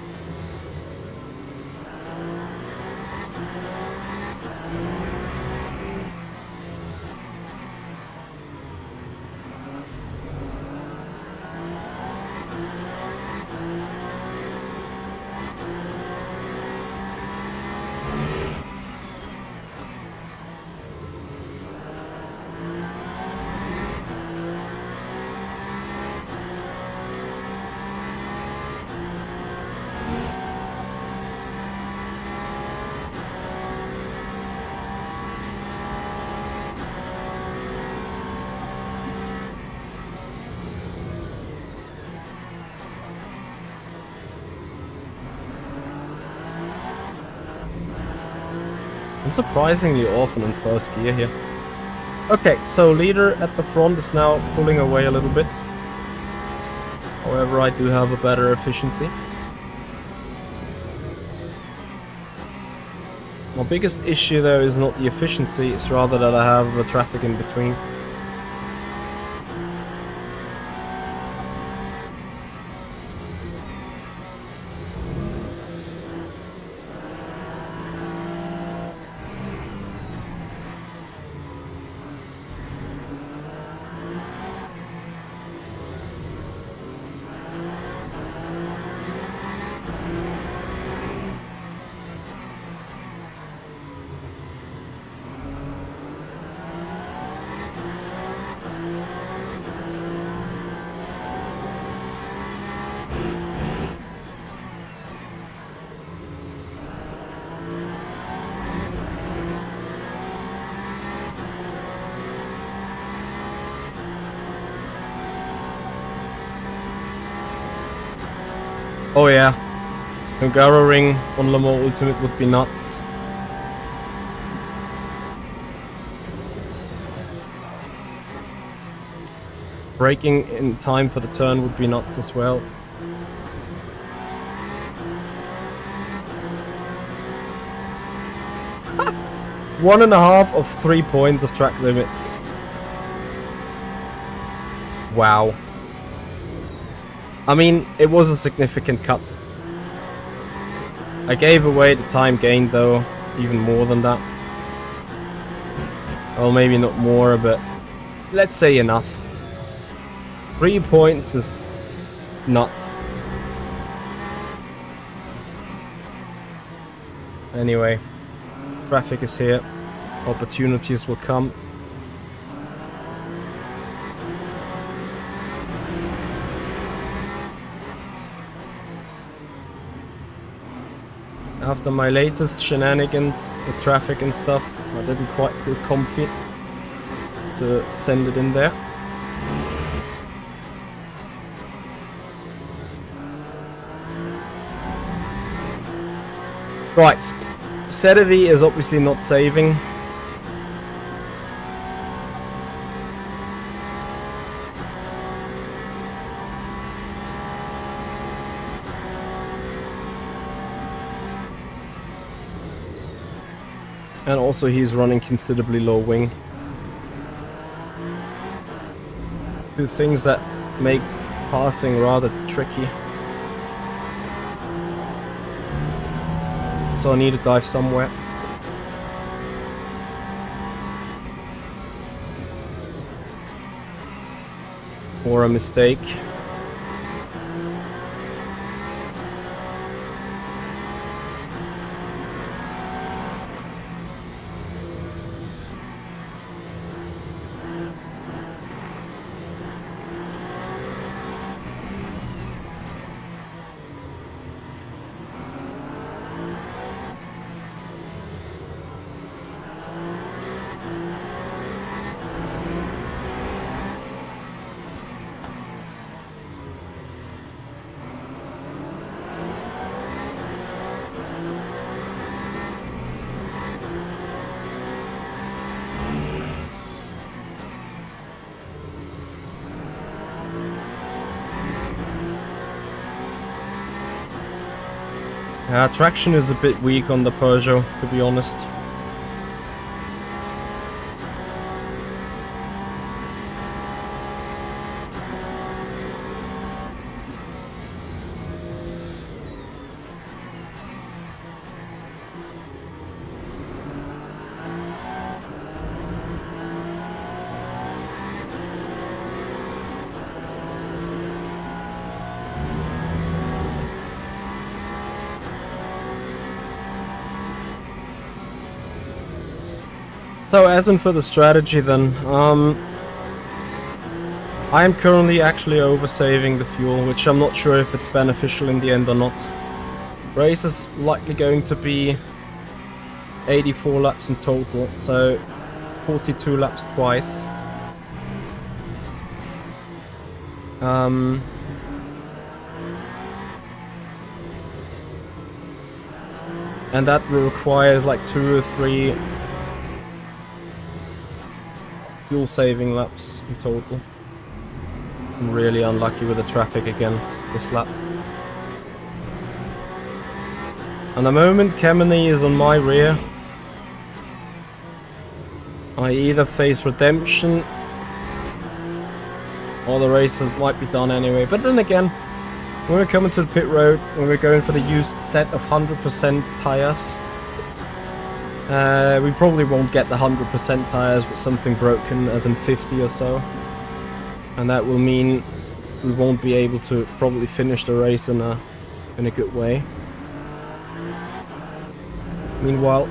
I'm surprisingly often in first gear here. Okay, so leader at the front is now pulling away a little bit. However, I do have a better efficiency. My biggest issue though is not the efficiency, it's rather that I have the traffic in between. Oh yeah, Hungaroring on Le Mans Ultimate would be nuts. Braking in time for the turn would be nuts as well. One and a half of 3 points of track limits. Wow. I mean, it was a significant cut. I gave away the time gained though, even more than that. Well, maybe not more, but let's say enough. 3 points is nuts. Anyway, traffic is here. Opportunities will come. After my latest shenanigans with traffic and stuff, I didn't quite feel comfy to send it in there. Right, Sedavi is obviously not saving. And also he's running considerably low wing. Two things that make passing rather tricky. So I need to dive somewhere. Or a mistake. Traction is a bit weak on the Peugeot, to be honest. So as in for the strategy then, I am currently actually oversaving the fuel, which I'm not sure if it's beneficial in the end or not. Race is likely going to be 84 laps in total, so 42 laps twice. And that requires like 2 or 3 fuel saving laps in total. I'm really unlucky with the traffic again this lap. At the moment Kemeny is on my rear. I either face redemption or the races might be done anyway. But then again, when we're coming to the pit road, when we're going for the used set of 100% tires, we probably won't get the 100% tires with something broken, as in 50 or so. And that will mean we won't be able to probably finish the race in a good way. Meanwhile,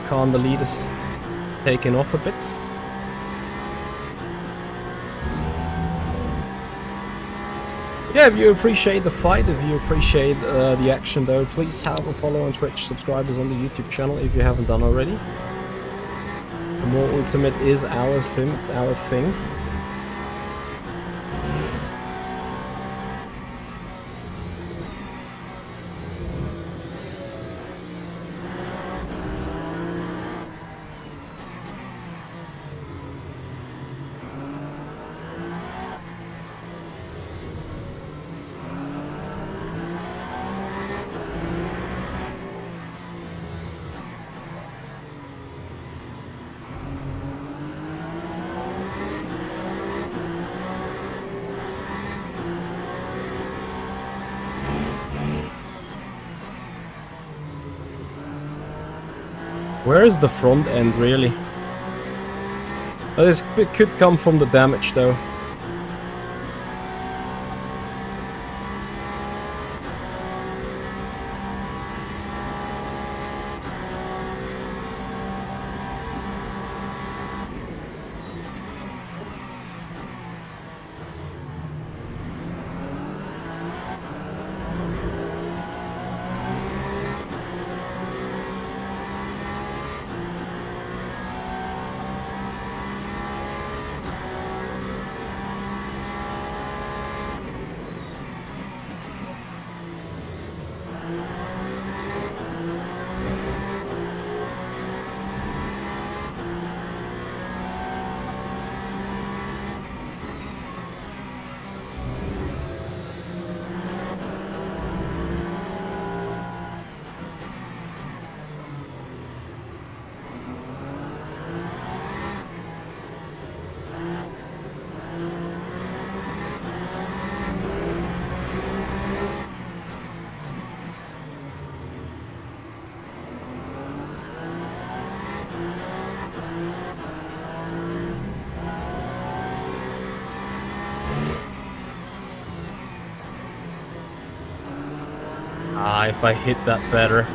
Khan the lead is taking off a bit. Yeah, if you appreciate the fight, if you appreciate the action though, please have a follow on Twitch, subscribers on the YouTube channel if you haven't done already. The more ultimate is our sim, it's our thing. Where is the front end really? It could come from the damage though. If I hit that better.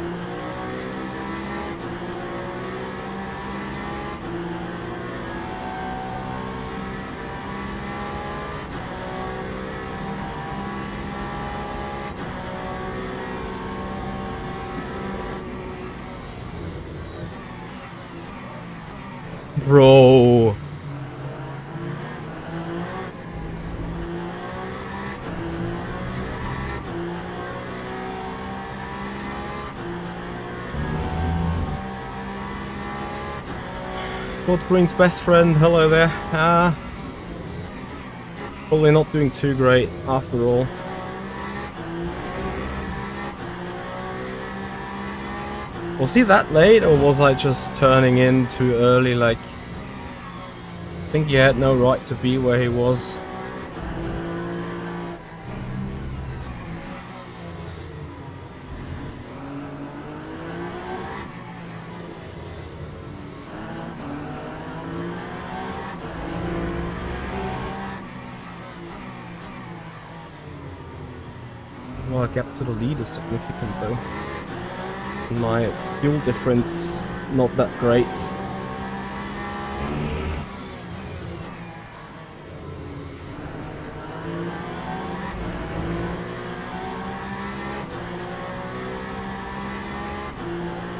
Bro. Fort Green's best friend, hello there. Probably not doing too great after all. Was he that late, or was I just turning in too early? Like, I think he had no right to be where he was. Well, a gap to the lead is significant though. My fuel difference not that great.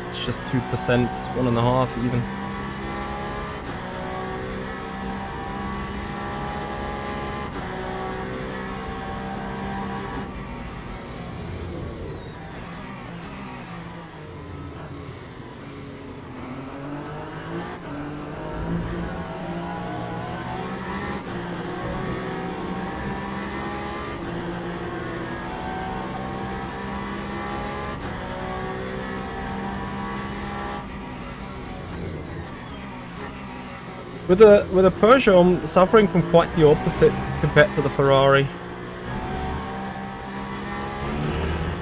It's just 2%, 1.5 even. With a Peugeot, I'm suffering from quite the opposite compared to the Ferrari.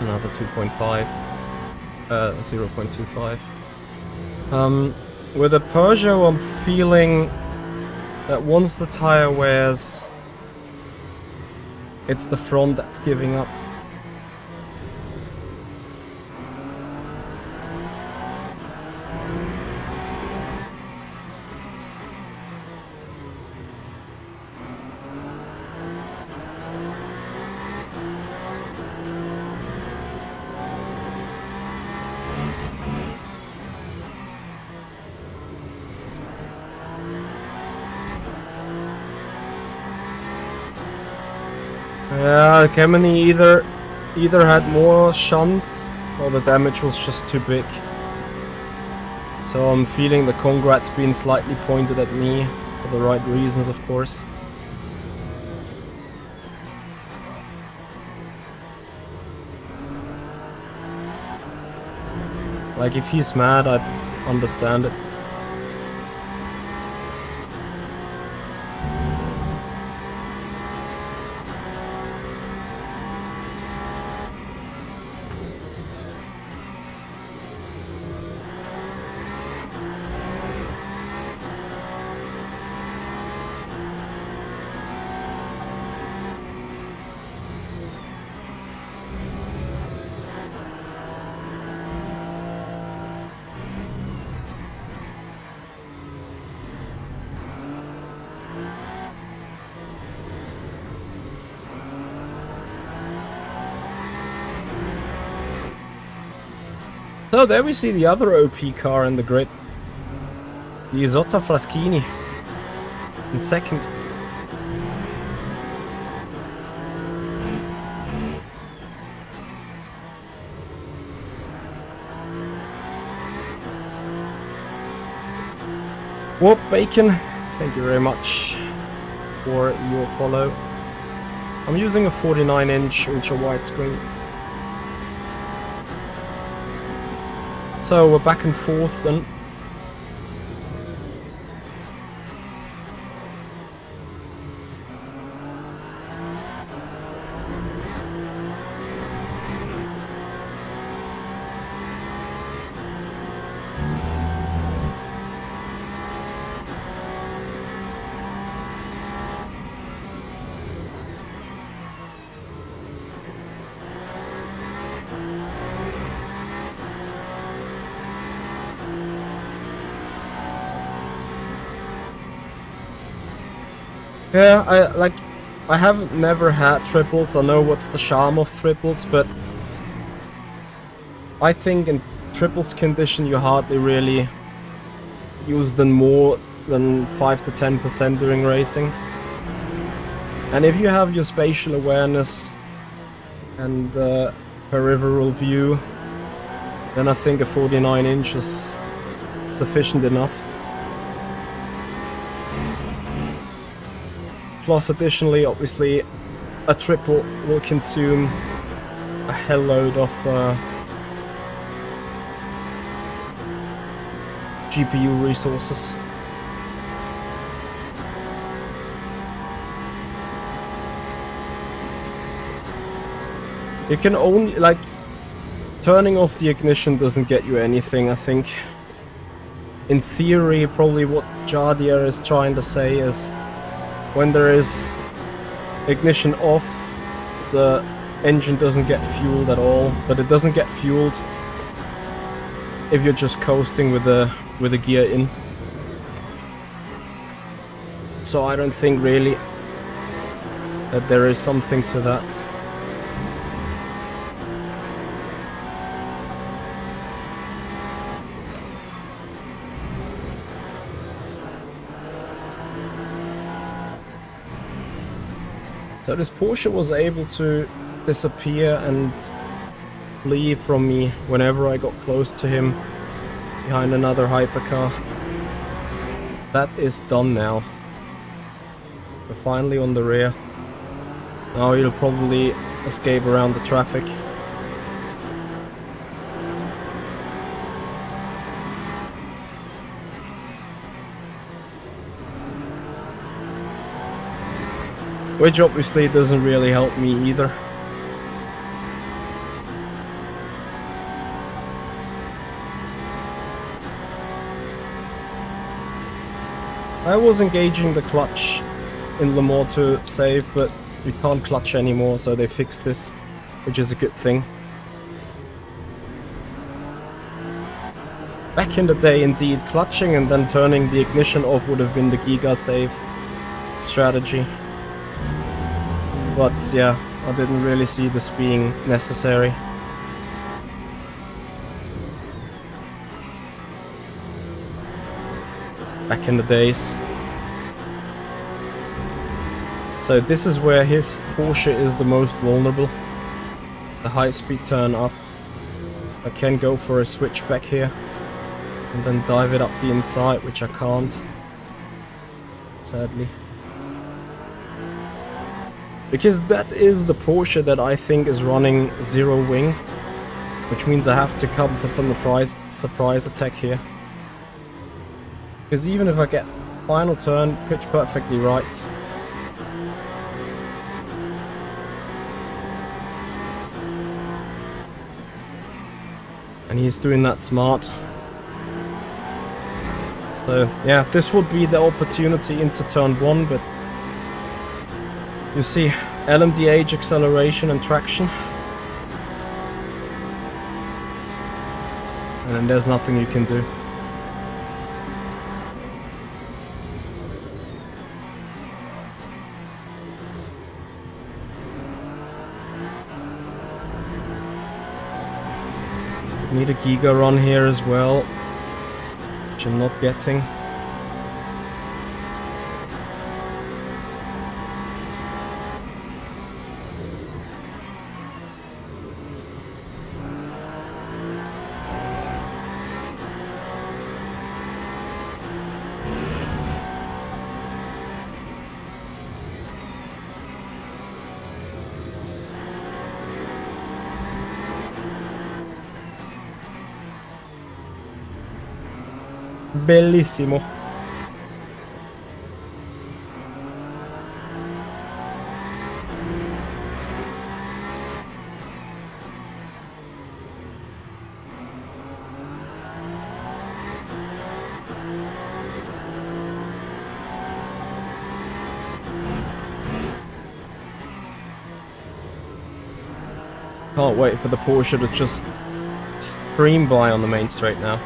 Another 2.5, 0.25. With a Peugeot, I'm feeling that once the tire wears, it's the front that's giving up. Yeah, Kemeny either had more shunts or the damage was just too big. So I'm feeling the congrats being slightly pointed at me for the right reasons, of course. Like, if he's mad, I'd understand it. So there we see the other OP car in the grid. The Isotta Fraschini in second. Whoop, Bacon, thank you very much for your follow. I'm using a 49-inch ultra widescreen. So we're back and forth then. Yeah, I haven't never had triples. I know what's the charm of triples, but I think in triples condition you hardly really use them more than 5 to 10% during racing. And if you have your spatial awareness and peripheral view, then I think a 49-inch is sufficient enough. Plus, additionally, obviously, a triple will consume a hell load of GPU resources. You can only, like, turning off the ignition doesn't get you anything, I think. In theory, probably what Jardier is trying to say is when there is ignition off, the engine doesn't get fueled at all, but it doesn't get fueled if you're just coasting with the gear in. So I don't think really that there is something to that. So this Porsche was able to disappear and flee from me whenever I got close to him behind another hypercar. That is done now. We're finally on the rear. Now he'll probably escape around the traffic. Which obviously doesn't really help me either. I was engaging the clutch in Le Mans to save, but you can't clutch anymore, so they fixed this, which is a good thing. Back in the day, indeed, clutching and then turning the ignition off would have been the giga save strategy. But yeah, I didn't really see this being necessary. Back in the days. So this is where his Porsche is the most vulnerable. The high speed turn up. I can go for a switch back here and then dive it up the inside, which I can't, sadly. Because that is the Porsche that I think is running zero wing, which means I have to come for some surprise attack here. Because even if I get final turn pitch perfectly right, and he's doing that smart. So yeah, this would be the opportunity into turn 1, but you see, LMDH, acceleration and traction. And then there's nothing you can do. Need a giga run here as well, which I'm not getting. Bellissimo. Can't wait for the Porsche to just stream by on the main straight now.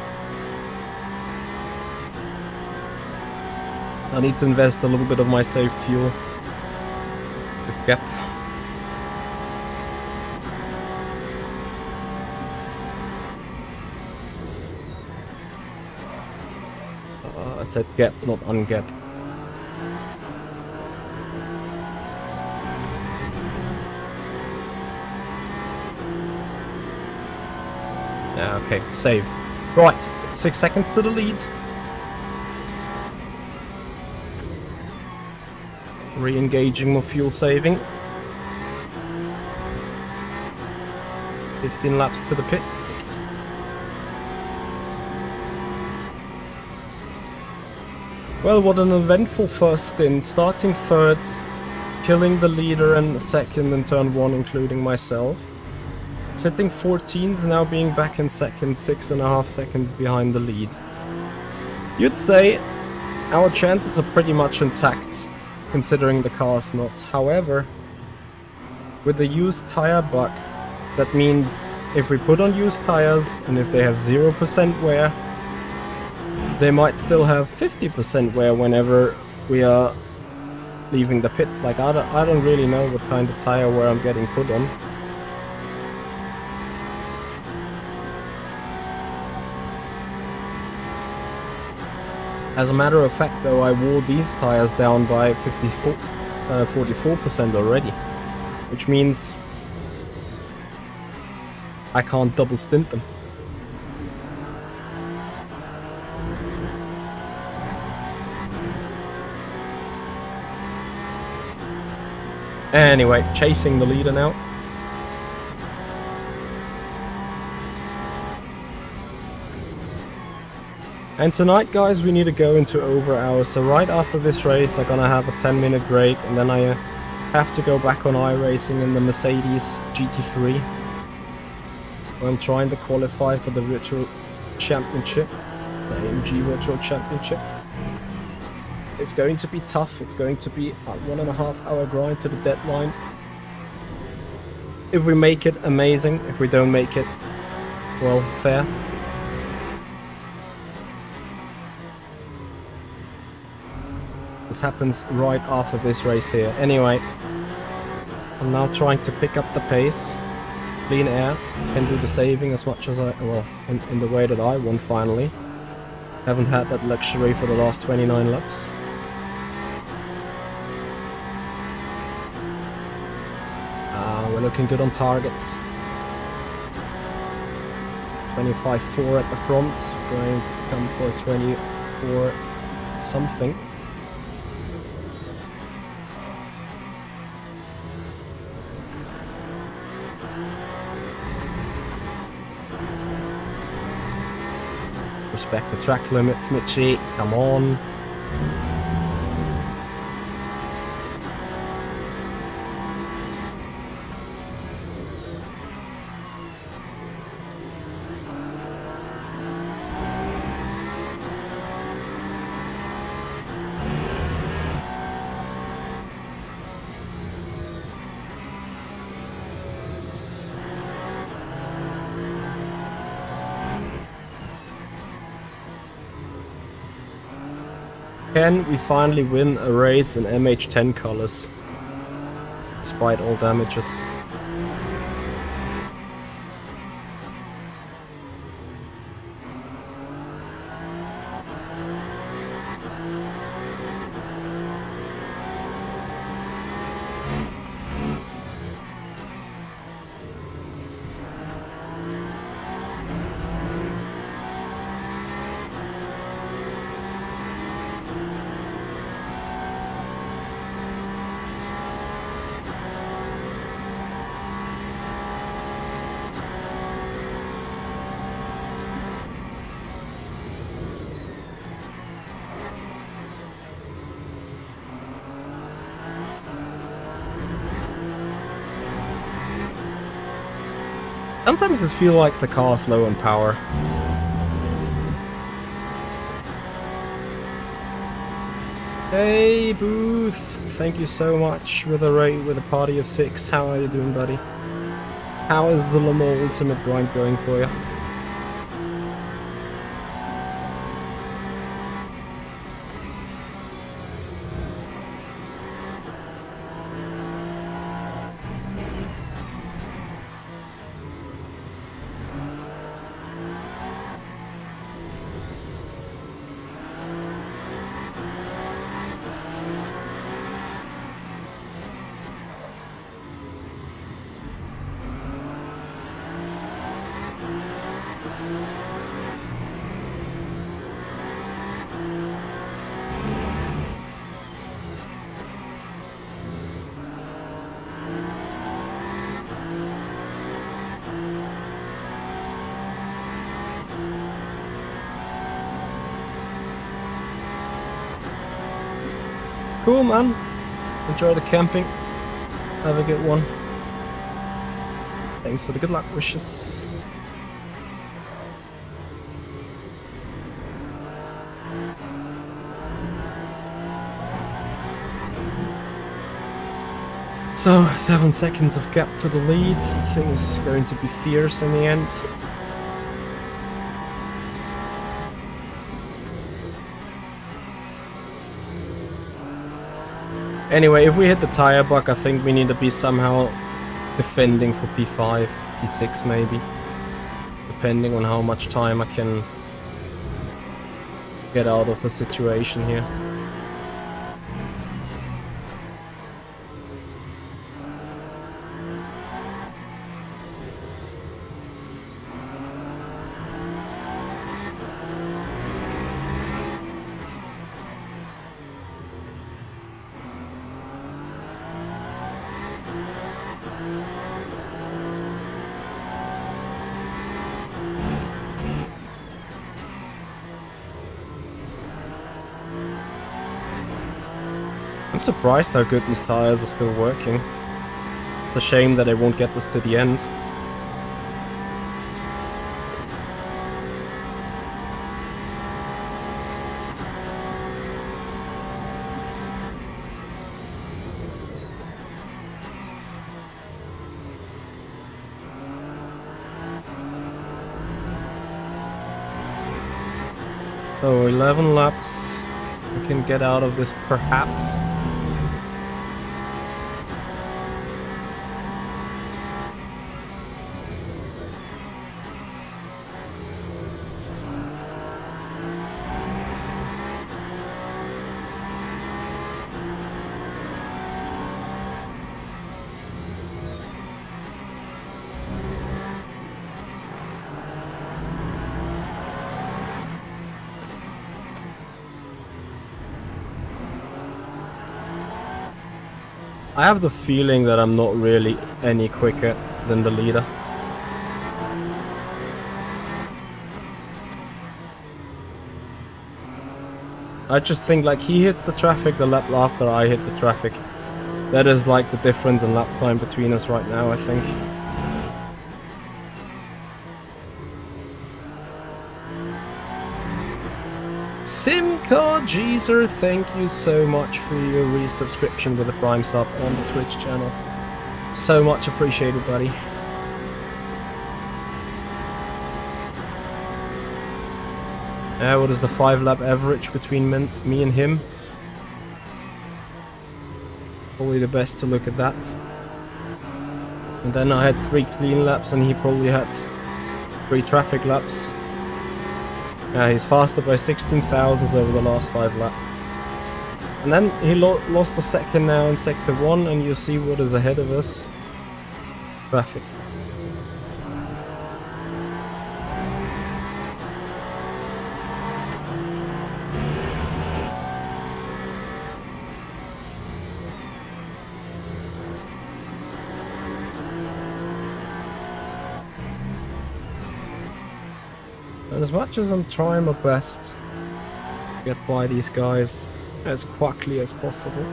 I need to invest a little bit of my saved fuel. The gap. I said gap, not ungap. Yeah, okay, saved. Right, 6 seconds to the lead. Re-engaging more fuel saving. 15 laps to the pits. Well, what an eventful first stint, starting third, killing the leader and second in turn 1, including myself. Sitting 14th, now being back in second, 6.5 seconds behind the lead. You'd say our chances are pretty much intact, considering the car's not. However, with the used tire bug, that means if we put on used tires and if they have 0% wear, they might still have 50% wear whenever we are leaving the pits. Like, I don't really know what kind of tire wear I'm getting put on. As a matter of fact, though, I wore these tires down by 44% already, which means I can't double stint them. Anyway, chasing the leader now. And tonight, guys, we need to go into over hours. So right after this race, I'm gonna have a 10-minute break, and then I have to go back on iRacing in the Mercedes GT3. Where I'm trying to qualify for the Virtual Championship, the AMG Virtual Championship. It's going to be tough. It's going to be a 1.5 hour grind to the deadline. If we make it, amazing. If we don't make it, well, fair. This happens right after this race here. Anyway, I'm now trying to pick up the pace. Clean air, can do the saving as much as well, in the way that I want finally. Haven't had that luxury for the last 29 laps. We're looking good on targets. 25.4 at the front, going to come for 24 something. Respect the track limits, Mitchie. Come on. Can we finally win a race in MH10 colors, despite all damages? Sometimes I feel like the car's low on power. Hey Booth, thank you so much with a party of 6. How are you doing, buddy? How is the Le Mans Ultimate grind going for you? Cool, man. Enjoy the camping. Have a good one. Thanks for the good luck wishes. So, 7 seconds of gap to the lead. I think this is going to be fierce in the end. Anyway, if we hit the tire buck, I think we need to be somehow defending for P5, P6 maybe. Depending on how much time I can get out of the situation here. I'm surprised how good these tires are still working. It's a shame that I won't get this to the end. So 11 laps. We can get out of this perhaps. I have the feeling that I'm not really any quicker than the leader. I just think like he hits the traffic the lap after I hit the traffic. That is like the difference in lap time between us right now, I think. Simcar Geezer, thank you so much for your resubscription with a Prime sub on the Twitch channel. So much appreciated, buddy. What is the 5-lap average between me and him? Probably the best to look at that. And then I had 3 clean laps and he probably had 3 traffic laps. Yeah, he's faster by 16 thousandths over the last 5 laps. And then he lost a second now in sector 1, and you see what is ahead of us. Traffic. And as much as I'm trying my best to get by these guys as quickly as possible,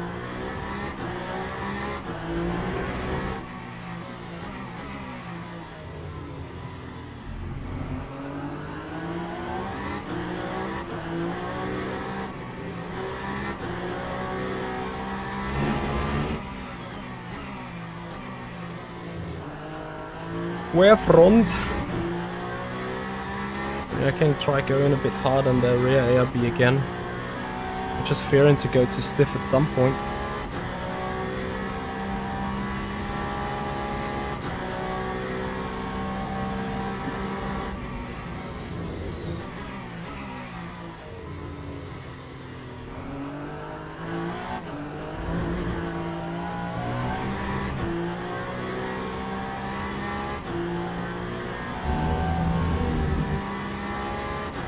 we're front. I can try going a bit hard on the rear ARB again. I'm just fearing to go too stiff at some point.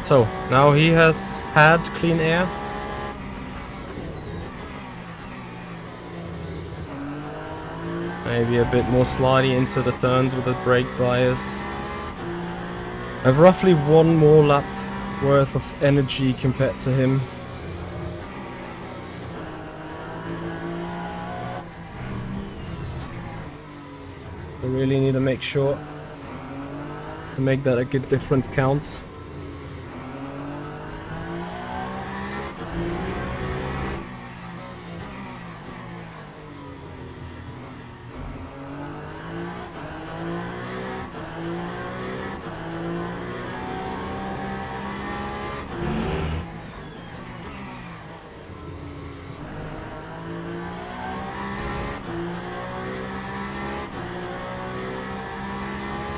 So, now he has had clean air. Maybe a bit more slidey into the turns with the brake bias. I have roughly 1 more lap worth of energy compared to him. I really need to make sure to make that a good difference count.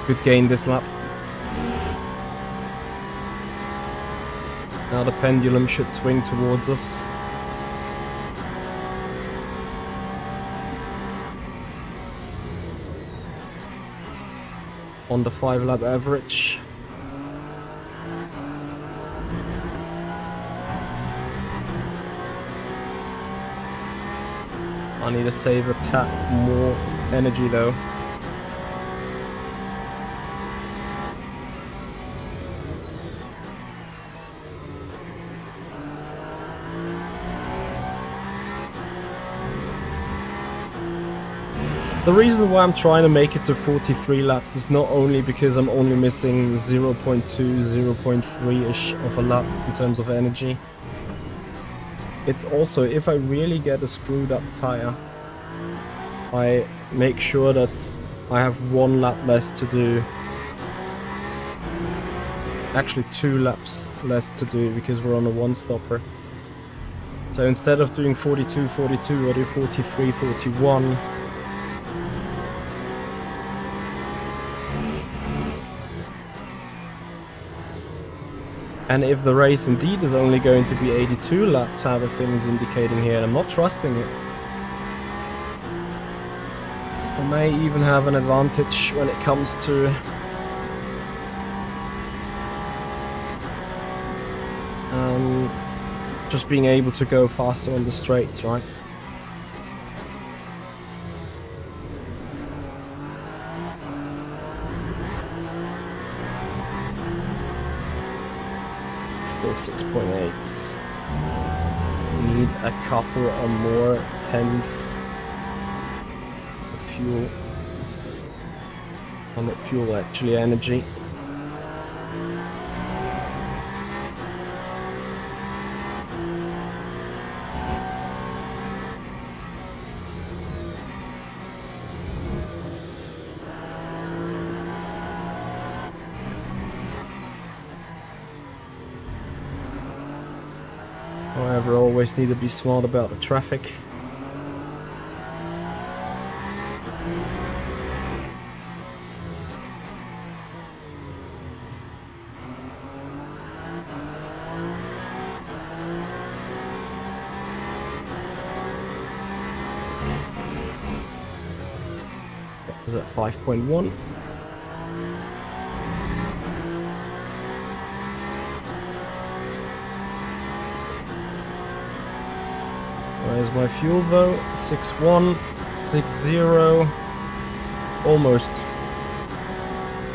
Good gain this lap. Now the pendulum should swing towards us. On the 5-lap average. I need to save a tad more energy though. The reason why I'm trying to make it to 43 laps is not only because I'm only missing 0.2, 0.3-ish of a lap in terms of energy. It's also, if I really get a screwed up tire, I make sure that I have 1 lap less to do. Actually 2 laps less to do because we're on a 1-stopper. So instead of doing 42, 42, I do 43, 41. And if the race indeed is only going to be 82 laps, how the thing is indicating here, and I'm not trusting it, I may even have an advantage when it comes to just being able to go faster on the straights, right? Still 6.8. Need a couple or more tenths of fuel. Well, not fuel, actually energy. However, always need to be smart about the traffic. Is that 5.1? Where's my fuel though? 6.1, 6.0. Almost.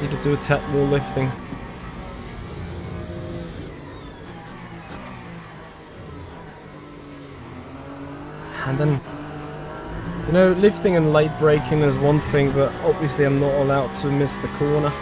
Need to do a tad more lifting. And then, you know, lifting and late braking is one thing, but obviously I'm not allowed to miss the corner.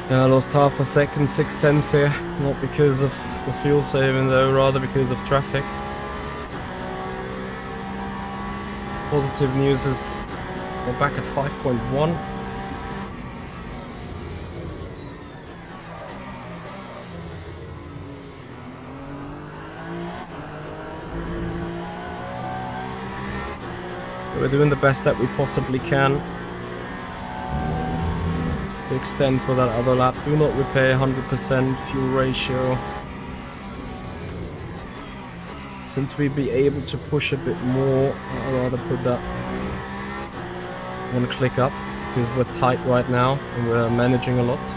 Yeah, I lost half a second, 6/10 here, not because of the fuel saving though, rather because of traffic. Positive news is we're back at 5.1. We're doing the best that we possibly can to extend for that other lap. Do not repair 100% fuel ratio. Since we'd be able to push a bit more, I'd rather put that one click up because we're tight right now and we're managing a lot.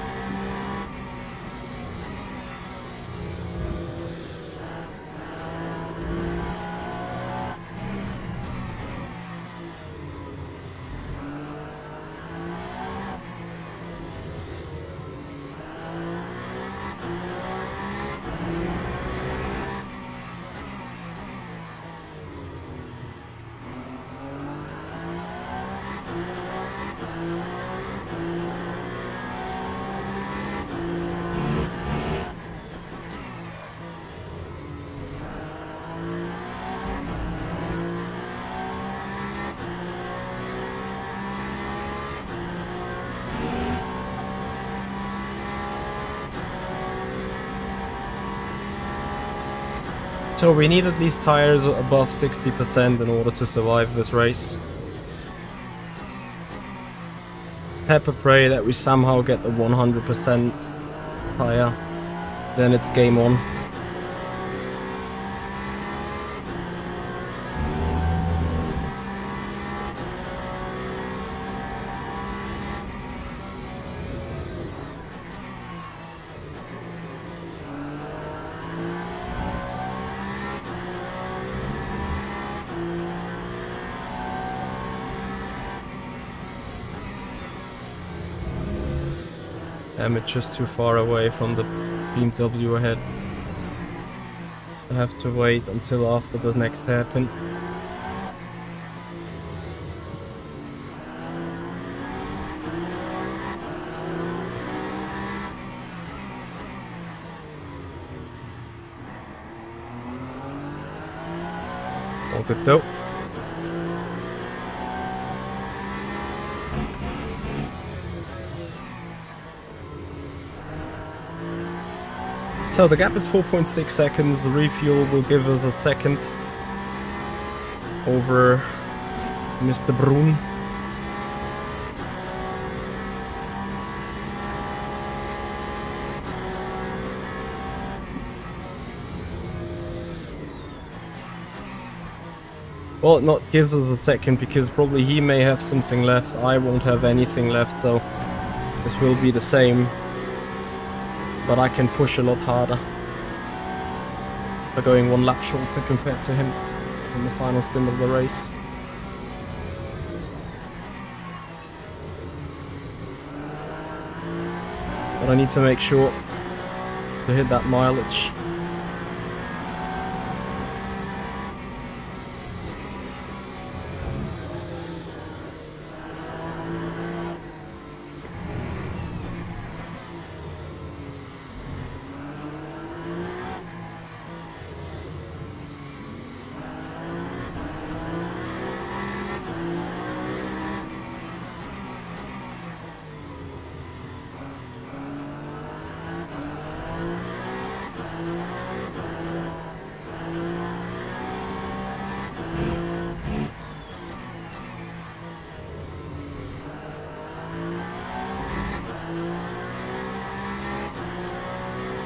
So we need at least tires above 60% in order to survive this race. Pepper pray that we somehow get the 100% tire, then it's game on. It's just too far away from the BMW ahead. I have to wait until after the next hairpin. All good though. So the gap is 4.6 seconds, the refuel will give us a second over Mr. Brun. Well, it not gives us a second because probably he may have something left, I won't have anything left, so this will be the same. But I can push a lot harder by going one lap shorter compared to him in the final stint of the race. But I need to make sure to hit that mileage.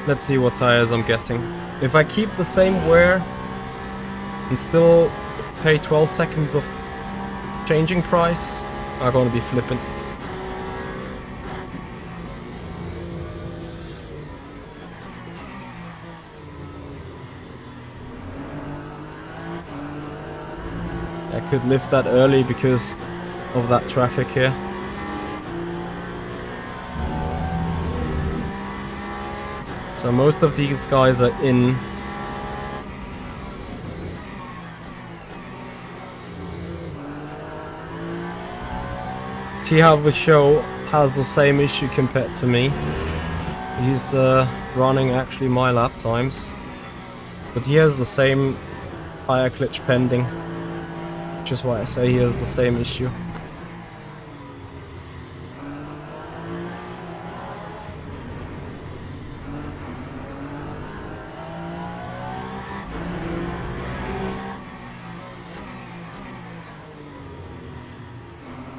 Let's see what tires I'm getting. If I keep the same wear and still pay 12 seconds of changing price, I'm gonna be flipping. I could lift that early because of that traffic here. So most of these guys are in. Peugeot has the same issue compared to me. He's running actually my lap times, but he has the same tire glitch pending. Which is why I say he has the same issue.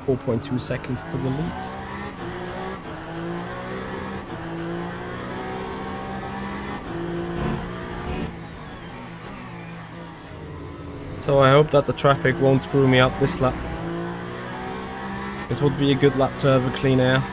.2 seconds to the lead. So I hope that the traffic won't screw me up this lap. This would be a good lap to have a clean air.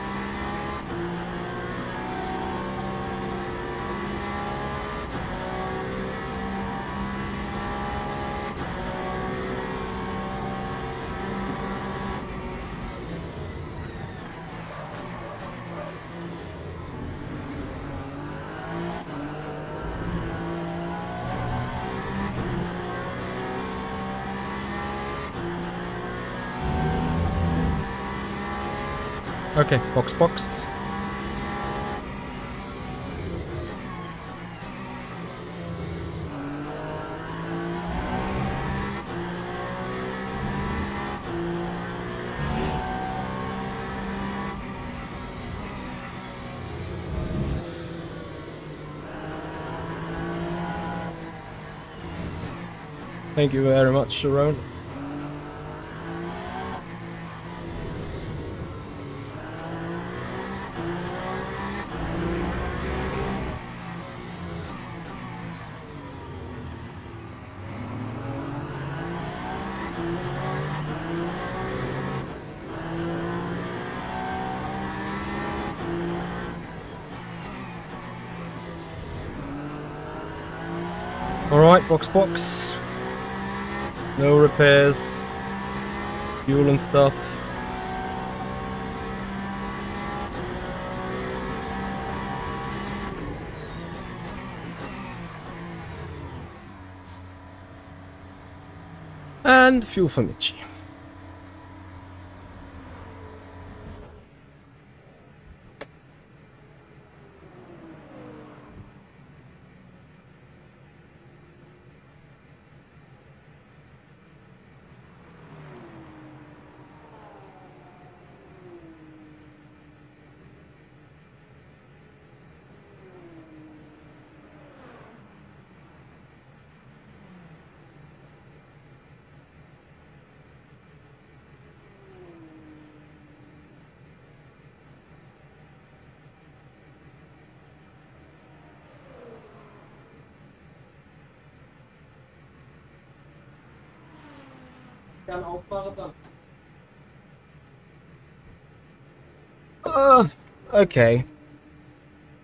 Okay, box. Thank you very much, Sharon. Alright, box. No repairs. Fuel and stuff. And fuel for Michi. Okay.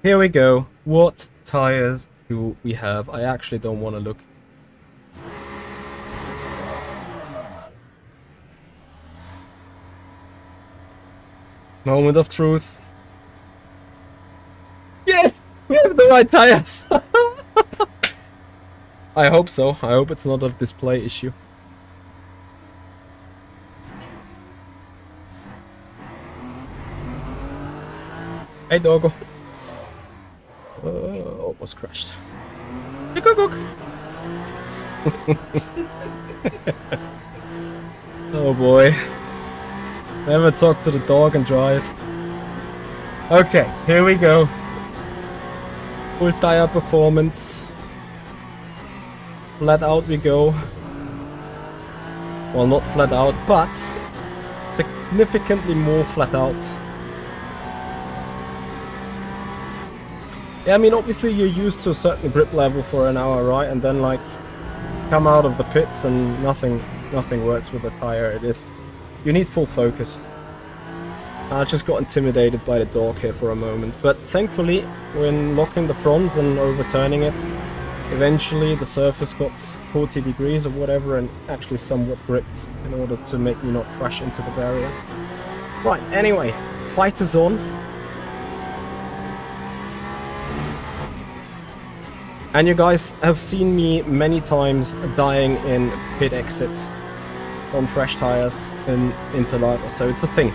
Here we go. What tires do we have? I actually don't want to look. Moment of truth. Yeah! We have the right tires! I hope so. I hope it's not a display issue. Hey, doggo. Almost crashed. Hey, cook. Oh boy. Never talk to the dog and drive. Okay, here we go. Full tire performance. Flat out we go. Well, not flat out, but significantly more flat out. Yeah, I mean, obviously you're used to a certain grip level for an hour, right? And then, like, come out of the pits and nothing works with the tire. It is... You need full focus. I just got intimidated by the dog here for a moment. But thankfully, when locking the fronts and overturning it, eventually the surface got 40 degrees or whatever and actually somewhat gripped in order to make me not crash into the barrier. Right, anyway, fight is on. And you guys have seen me many times dying in pit exits on fresh tires in Interlagos, so it's a thing.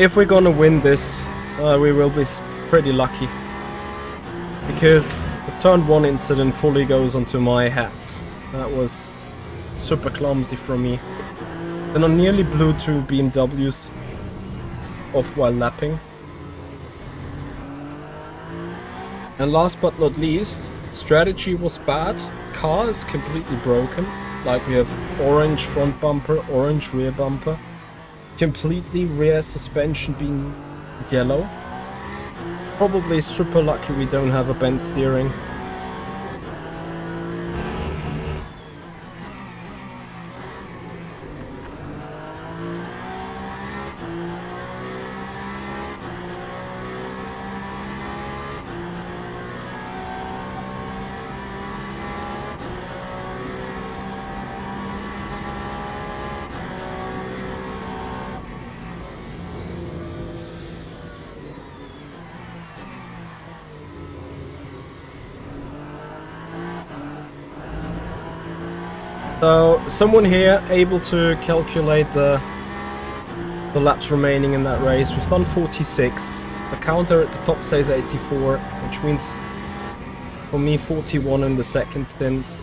if we're gonna win this, we will be pretty lucky. Because the turn 1 incident fully goes onto my hat. That was super clumsy from me. Then I nearly blew 2 BMWs off while lapping. And last but not least, strategy was bad. Car is completely broken. Like we have orange front bumper, orange rear bumper. Completely rear suspension being yellow. Probably super lucky we don't have a bent steering. So, someone here able to calculate the laps remaining in that race. We've done 46. The counter at the top says 84, which means for me 41 in the second stint.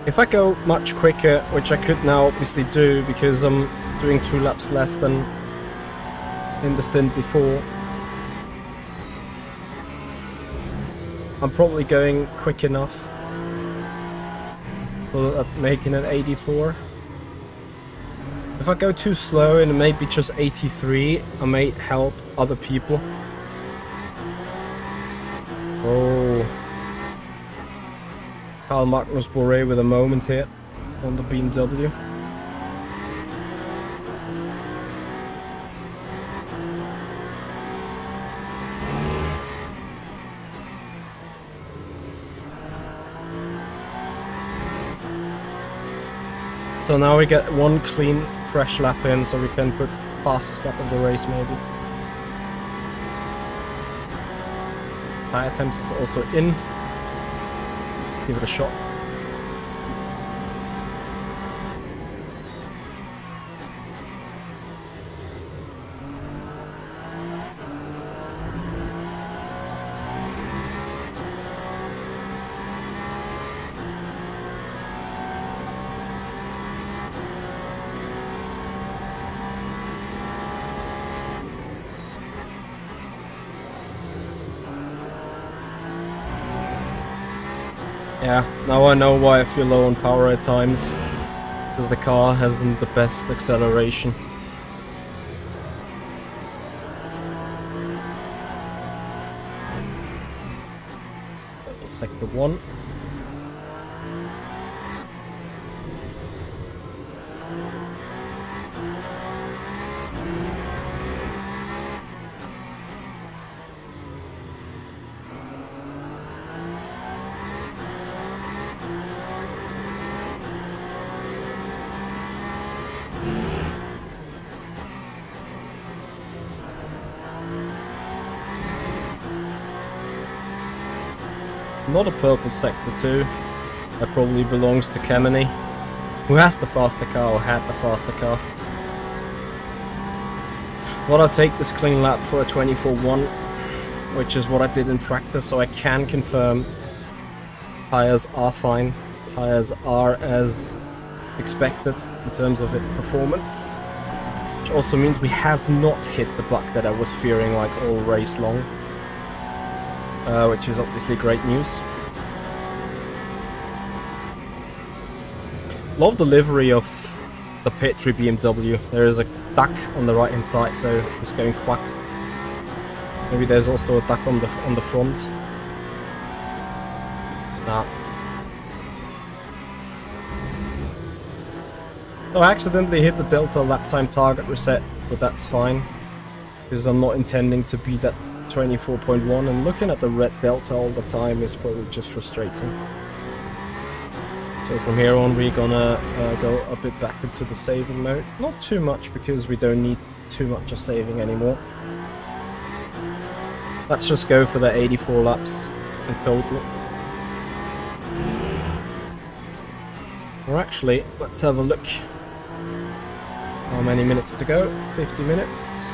If I go much quicker, which I could now obviously do because I'm doing 2 laps less than in the stint before, I'm probably going quick enough. Making it 84. If I go too slow and maybe just 83, I may help other people. Oh. Carl Magnus Boré with a moment here on the BMW. So now we get 1 clean, fresh lap in, so we can put fastest lap of the race maybe. Tire attempts is also in. Give it a shot. Yeah, now I know why I feel low on power at times. Because the car hasn't the best acceleration. Sector 1. Not a purple sector 2. That probably belongs to Kemeny, who has the faster car, or had the faster car. But I'll take this clean lap for a 24-1, which is what I did in practice, so I can confirm tires are fine. Tires are as expected in terms of its performance. Which also means we have not hit the bug that I was fearing like all race long. Which is obviously great news. Love the livery of the Petri BMW. There is a duck on the right hand side, so it's going quack. Maybe there's also a duck on the front. Nah. So I accidentally hit the Delta lap time target reset, but that's fine. Because I'm not intending to beat that 24.1, and looking at the red Delta all the time is probably just frustrating. So from here on we're gonna go a bit back into the saving mode. Not too much, because we don't need too much of saving anymore. Let's just go for the 84 laps in total. Or actually, let's have a look. How many minutes to go? 50 minutes.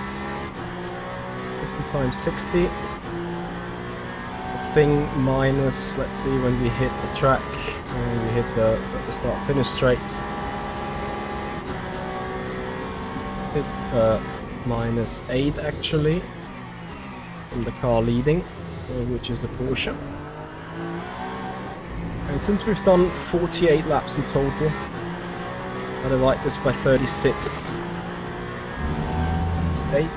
50 times 60. The thing minus, let's see, when we hit the track, when we hit the start-finish straight. Minus 8 actually, from the car leading, which is a Porsche. And since we've done 48 laps in total, I divide this by 36. It's 8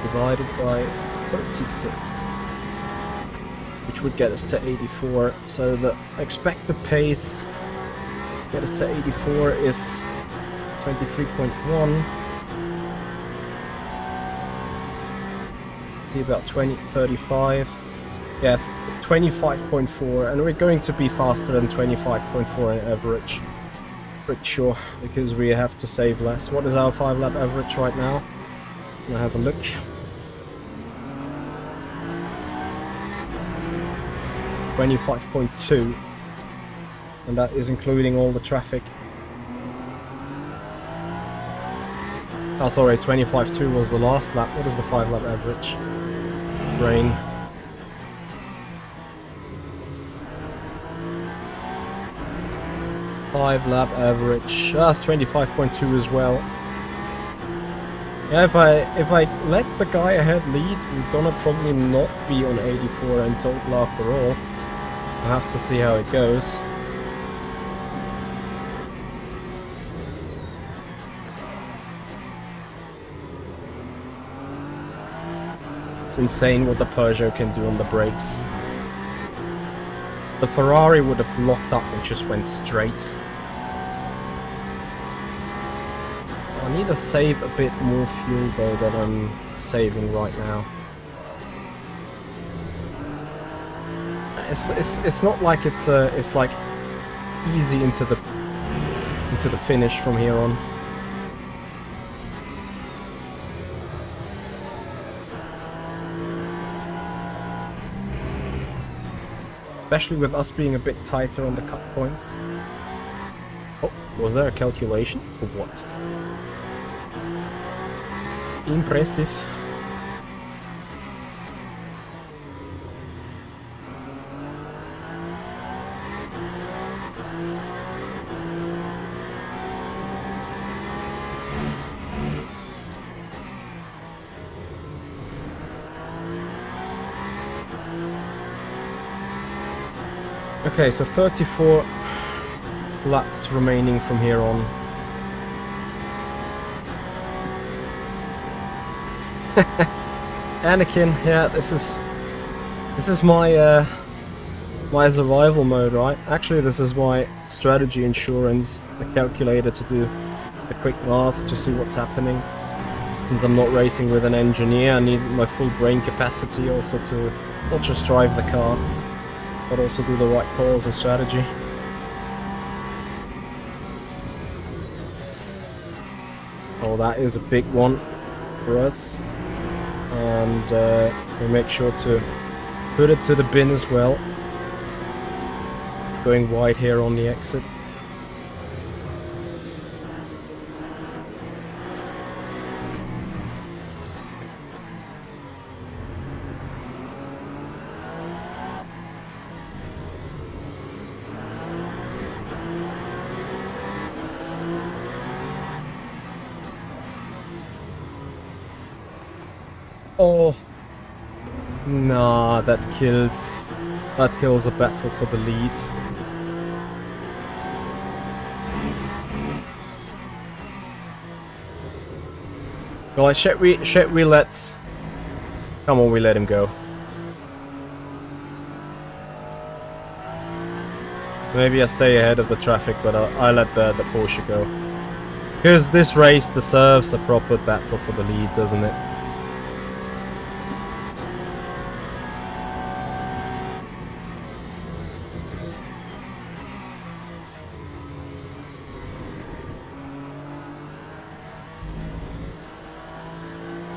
divided by 36, which would get us to 84. So the expected pace to get us to 84 is 23.1. See, about 35. Yeah, 25.4, and we're going to be faster than 25.4 in average. Pretty sure, because we have to save less. What is our 5-lap average right now? I'll have a look. $25.2, and that is including all the traffic. Oh, sorry, 25.2 was the last lap. What is the 5-lap average? Rain. Five-lap average. That's 25.2 as well. Yeah, if I let the guy ahead lead, we're gonna probably not be on 84 in total after all. I'll have to see how it goes. It's insane what the Peugeot can do on the brakes. The Ferrari would have locked up and just went straight. I need to save a bit more fuel though than I'm saving right now. It's not like it's like easy into the finish from here on. Especially with us being a bit tighter on the cut points. Oh, was there a calculation? Or what? Impressive. Okay, so 34 laps remaining from here on. Anakin, yeah, this is my my survival mode, right? Actually, this is my strategy insurance, the calculator to do a quick math to see what's happening. Since I'm not racing with an engineer, I need my full brain capacity also to not just drive the car, but also do the right calls and strategy. Oh, that is a big one for us. And we make sure to put it to the bin as well. It's going wide here on the exit. Oh, nah, that kills a battle for the lead. Well, should we let? Come on, we let him go. Maybe I stay ahead of the traffic, but I let the Porsche go. Because this race deserves a proper battle for the lead, doesn't it?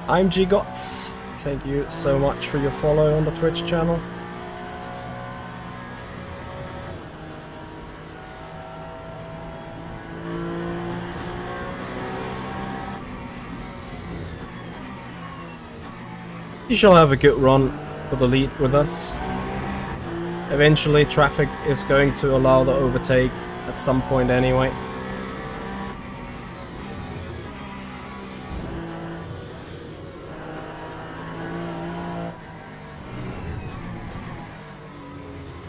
I'm G-Gots. Thank you so much for your follow on the Twitch channel. He shall have a good run for the lead with us. Eventually, traffic is going to allow the overtake at some point anyway.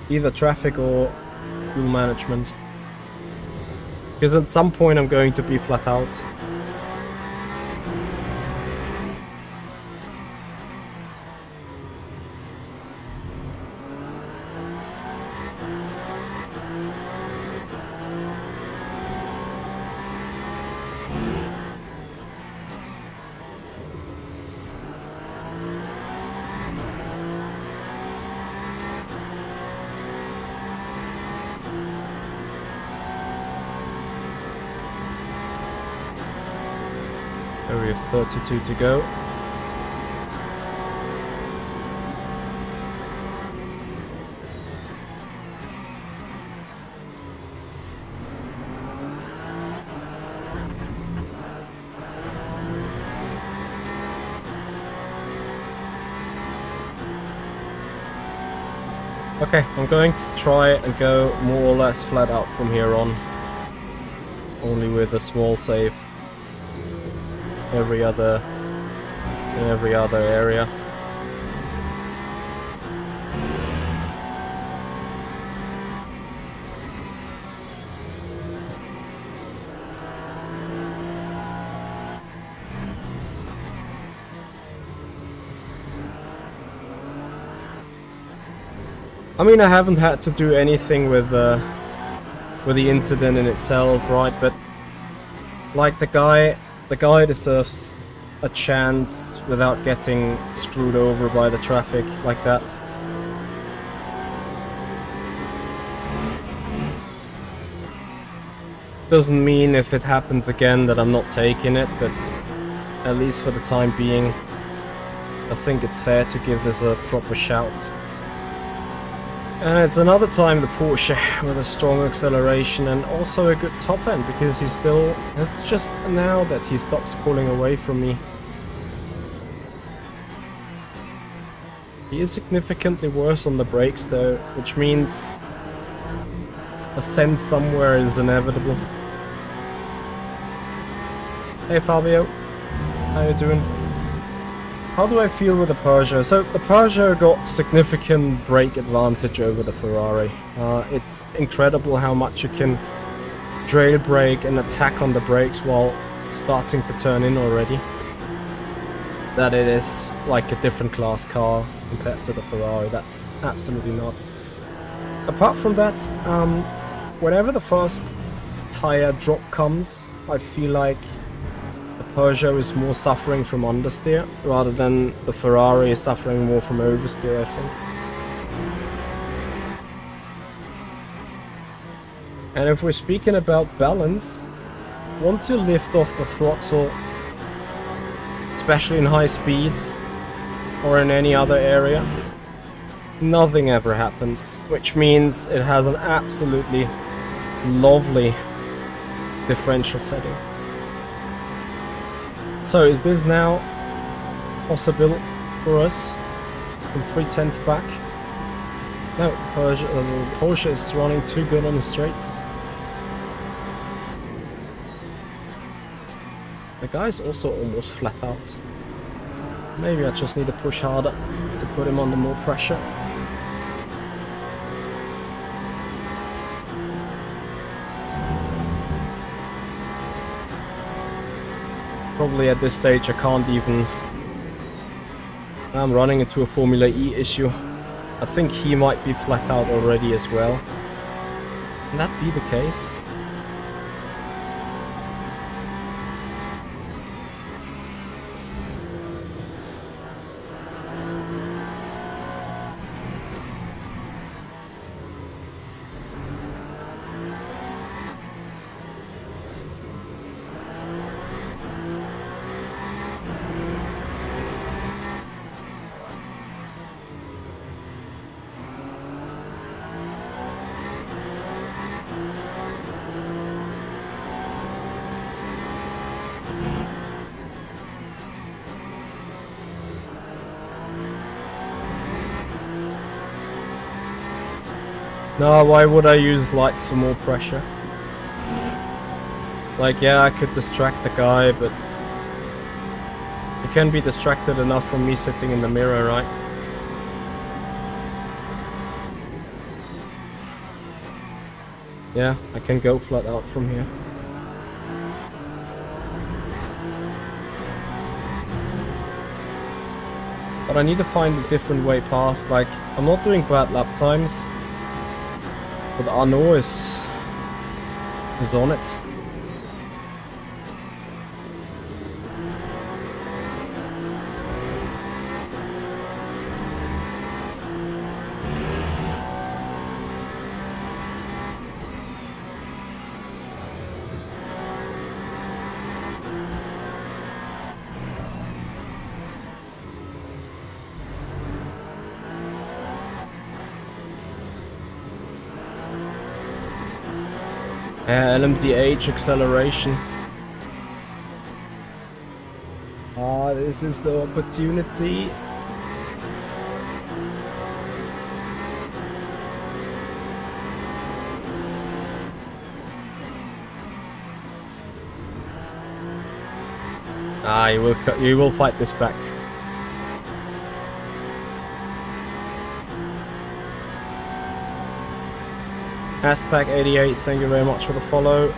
Either traffic or fuel management. Because at some point I'm going to be flat out. We have 32 to go. Okay, I'm going to try and go more or less flat out from here on. Only with a small save. In every other area. I mean, I haven't had to do anything with the incident in itself, right? But like the guy deserves a chance without getting screwed over by the traffic like that. Doesn't mean if it happens again that I'm not taking it, but at least for the time being, I think it's fair to give this a proper shout. And it's another time the Porsche with a strong acceleration and also a good top end, because he still... It's just now that he stops pulling away from me. He is significantly worse on the brakes though, which means ascent somewhere is inevitable. Hey Fabio, how you doing? How do I feel with the Peugeot? So the Peugeot got significant brake advantage over the Ferrari. It's incredible how much you can trail brake and attack on the brakes while starting to turn in already. That it is like a different class car compared to the Ferrari. That's absolutely nuts. Apart from that, whenever the first tire drop comes, I feel like the Peugeot is more suffering from understeer rather than the Ferrari is suffering more from oversteer, I think. And if we're speaking about balance, once you lift off the throttle, especially in high speeds or in any other area, nothing ever happens, which means it has an absolutely lovely differential setting. So is this now possible for us from 3/10 back? No, Porsche is running too good on the straights. The guy's also almost flat out. Maybe I just need to push harder to put him under more pressure. Probably at this stage I can't even... I'm running into a Formula E issue. I think he might be flat out already as well. Can that be the case? No, why would I use lights for more pressure? Like, yeah, I could distract the guy, but you can be distracted enough from me sitting in the mirror, right? Yeah, I can go flat out from here. But I need to find a different way past. Like, I'm not doing bad lap times, but Arnaud is on it. LMDH acceleration. Ah, this is the opportunity. Ah, you will fight this back. Aspac88, thank you very much for the follow.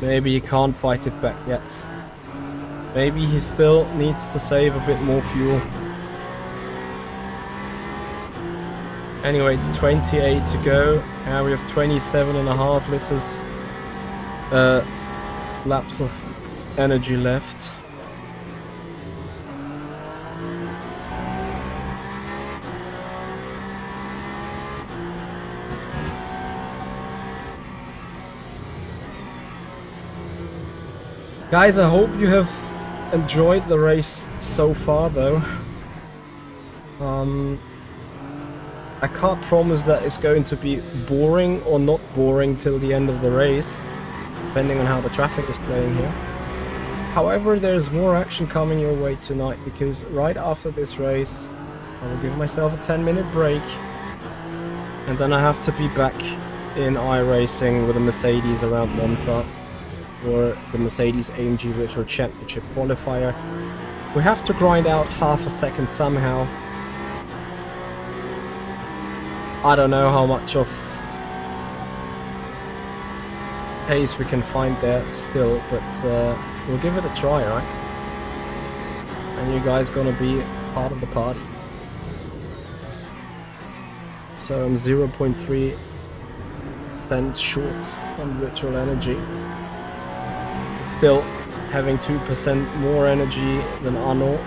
Maybe he can't fight it back yet. Maybe he still needs to save a bit more fuel. Anyway, it's 28 to go. Now we have 27.5 liters laps of energy left. Guys, I hope you have enjoyed the race so far though. I can't promise that it's going to be boring or not boring till the end of the race, depending on how the traffic is playing here. However, there's more action coming your way tonight, because right after this race I will give myself a 10-minute break, and then I have to be back in iRacing with a Mercedes around Monza, or the Mercedes AMG Virtual Championship qualifier. We have to grind out half a second somehow. I don't know how much of pace we can find there still, but we'll give it a try, right? And you guys gonna be part of the party. So I'm 0.3% short on virtual energy. Still having 2% more energy than Arnaud,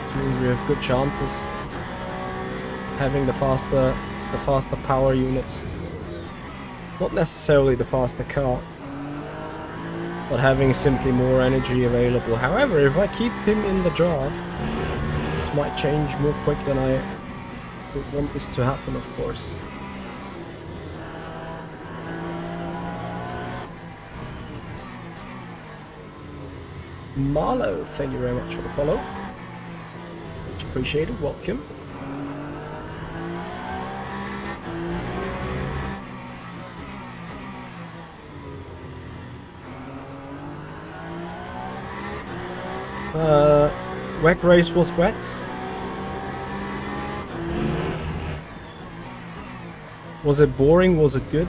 which means we have good chances having the faster power unit. Not necessarily the faster car, but having simply more energy available. However, if I keep him in the draft, this might change more quick than I would want this to happen, of course. Marlo, thank you very much for the follow. Much appreciated, welcome. WEC race was wet. Was it boring? Was it good?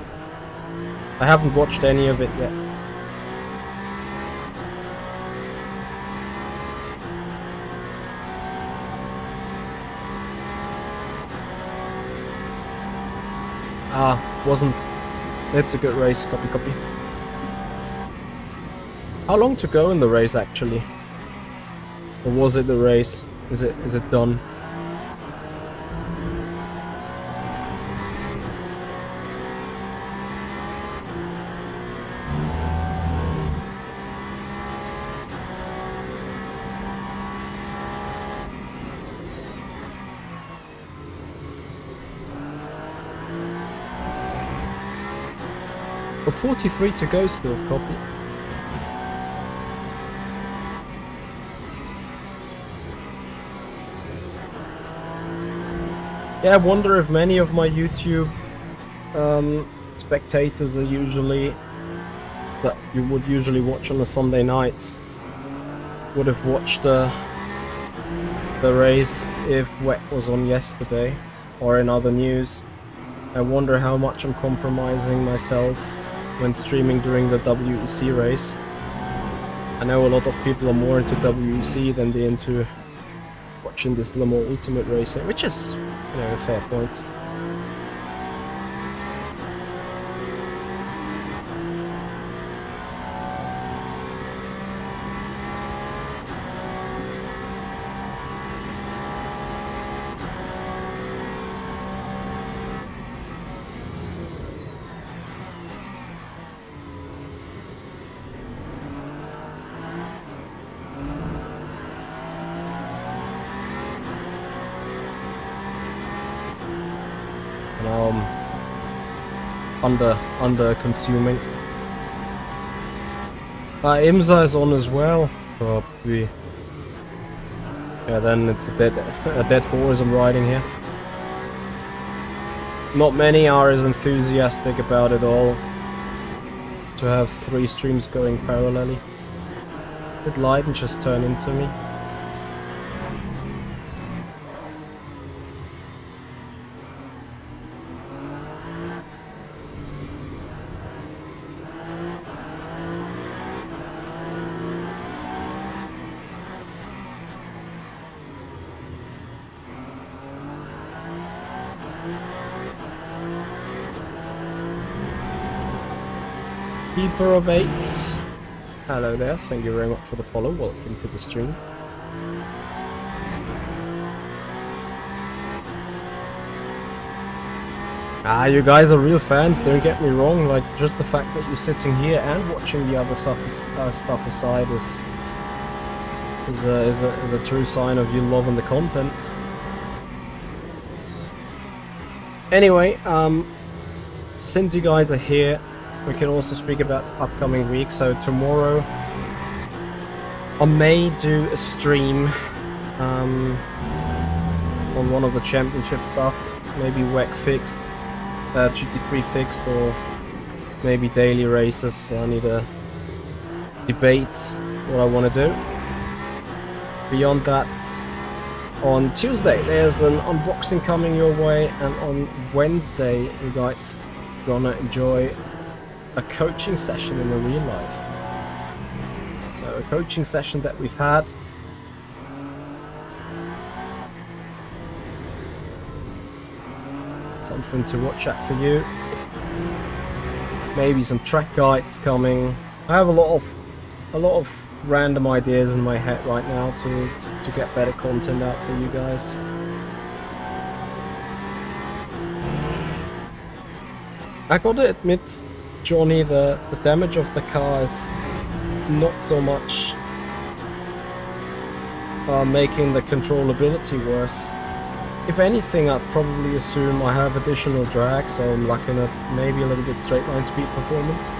I haven't watched any of it yet. Wasn't. It's a good race. Copy, copy. How long to go in the race actually? Or was it the race? Is it done? Oh, 43 to go still, copy. Yeah, I wonder if many of my YouTube spectators are usually that you would usually watch on a Sunday night would have watched the race if WEC was on yesterday or in other news. I wonder how much I'm compromising myself when streaming during the WEC race. I know a lot of people are more into WEC than they're into watching this Le Mans Ultimate racing, which is, you know, a fair point. Under consuming. IMSA is on as well, but yeah, then it's a dead horse I'm riding here. Not many are as enthusiastic about it all to have 3 streams going parallelly. Did Leiden just turn into me? Keeper of 8. Hello there, thank you very much for the follow, welcome to the stream. You guys are real fans, don't get me wrong, like just the fact that you're sitting here and watching the other stuff aside is a true sign of you loving the content. Anyway, since you guys are here, we can also speak about the upcoming week. So tomorrow I may do a stream on one of the championship stuff, maybe WEC fixed, GT3 fixed, or maybe daily races. I need to debate what I want to do. Beyond that, on Tuesday there's an unboxing coming your way, and on Wednesday you guys gonna enjoy a coaching session in the real life. So a coaching session that we've had. Something to watch out for you. Maybe some track guides coming. I have a lot of random ideas in my head right now to get better content out for you guys. I gotta admit, Johnny, the damage of the car is not so much making the controllability worse. If anything, I'd probably assume I have additional drag, so I'm lacking maybe a little bit straight line speed performance.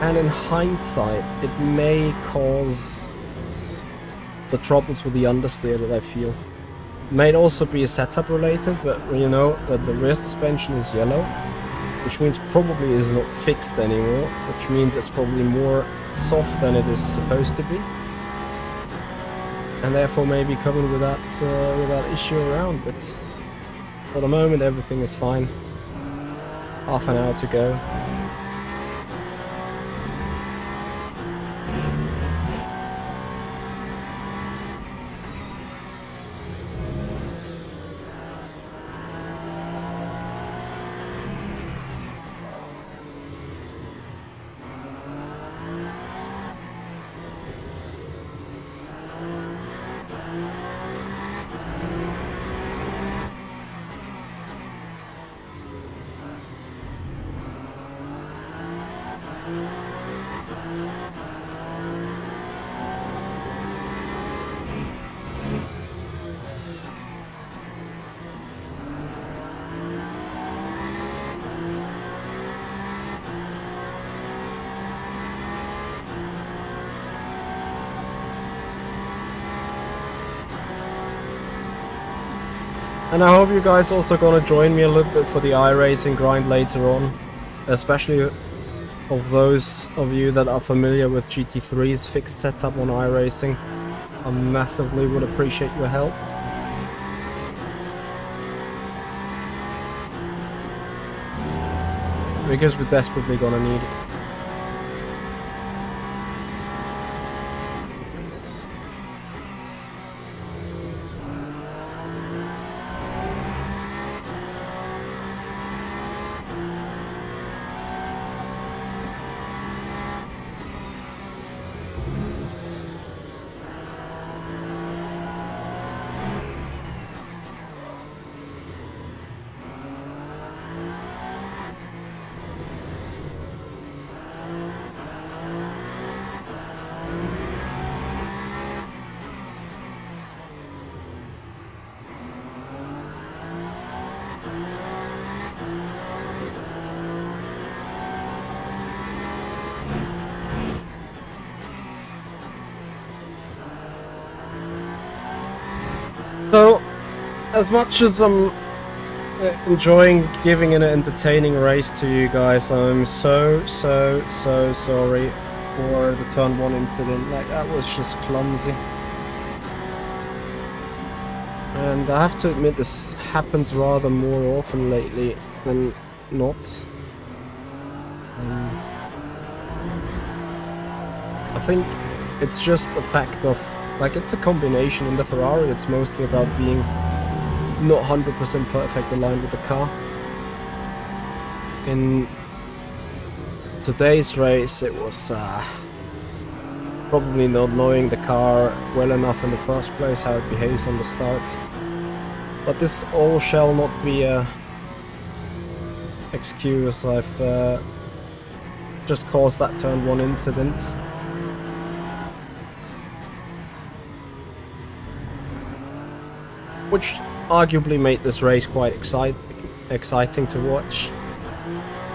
And in hindsight, it may cause the troubles with the understeer that I feel. It may also be setup related, but you know that the rear suspension is yellow, which means probably is not fixed anymore, which means it's probably more soft than it is supposed to be, and therefore maybe coming with that issue around. But for the moment everything is fine. Half an hour to go. And I hope you guys also gonna join me a little bit for the iRacing grind later on. Especially of those of you that are familiar with GT3's fixed setup on iRacing. I massively would appreciate your help. Because we're desperately gonna need it. So, as much as I'm enjoying giving an entertaining race to you guys, I'm so sorry for the turn 1 incident. Like, that was just clumsy. And I have to admit, this happens rather more often lately than not. I think it's just the fact of, like, it's a combination. In the Ferrari, it's mostly about being not 100% perfect aligned with the car. In today's race, it was probably not knowing the car well enough in the first place, how it behaves on the start. But this all shall not be a excuse. I've just caused that turn 1 incident. Which arguably made this race quite exciting to watch.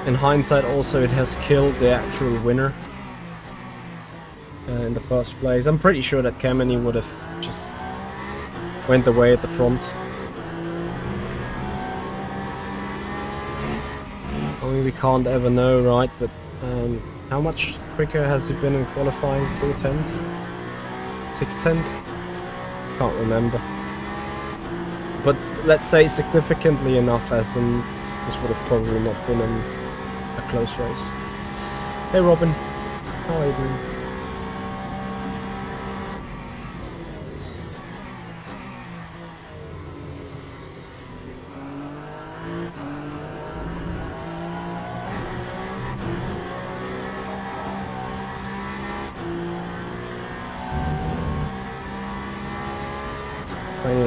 In hindsight, also, it has killed the actual winner in the first place. I'm pretty sure that Kemeny would have just went away at the front. I mean, we can't ever know, right? But how much quicker has he been in qualifying? 4/10th? 6/10th? Can't remember. But let's say significantly enough, as in this would have probably not been a close race. Hey Robin, how are you doing?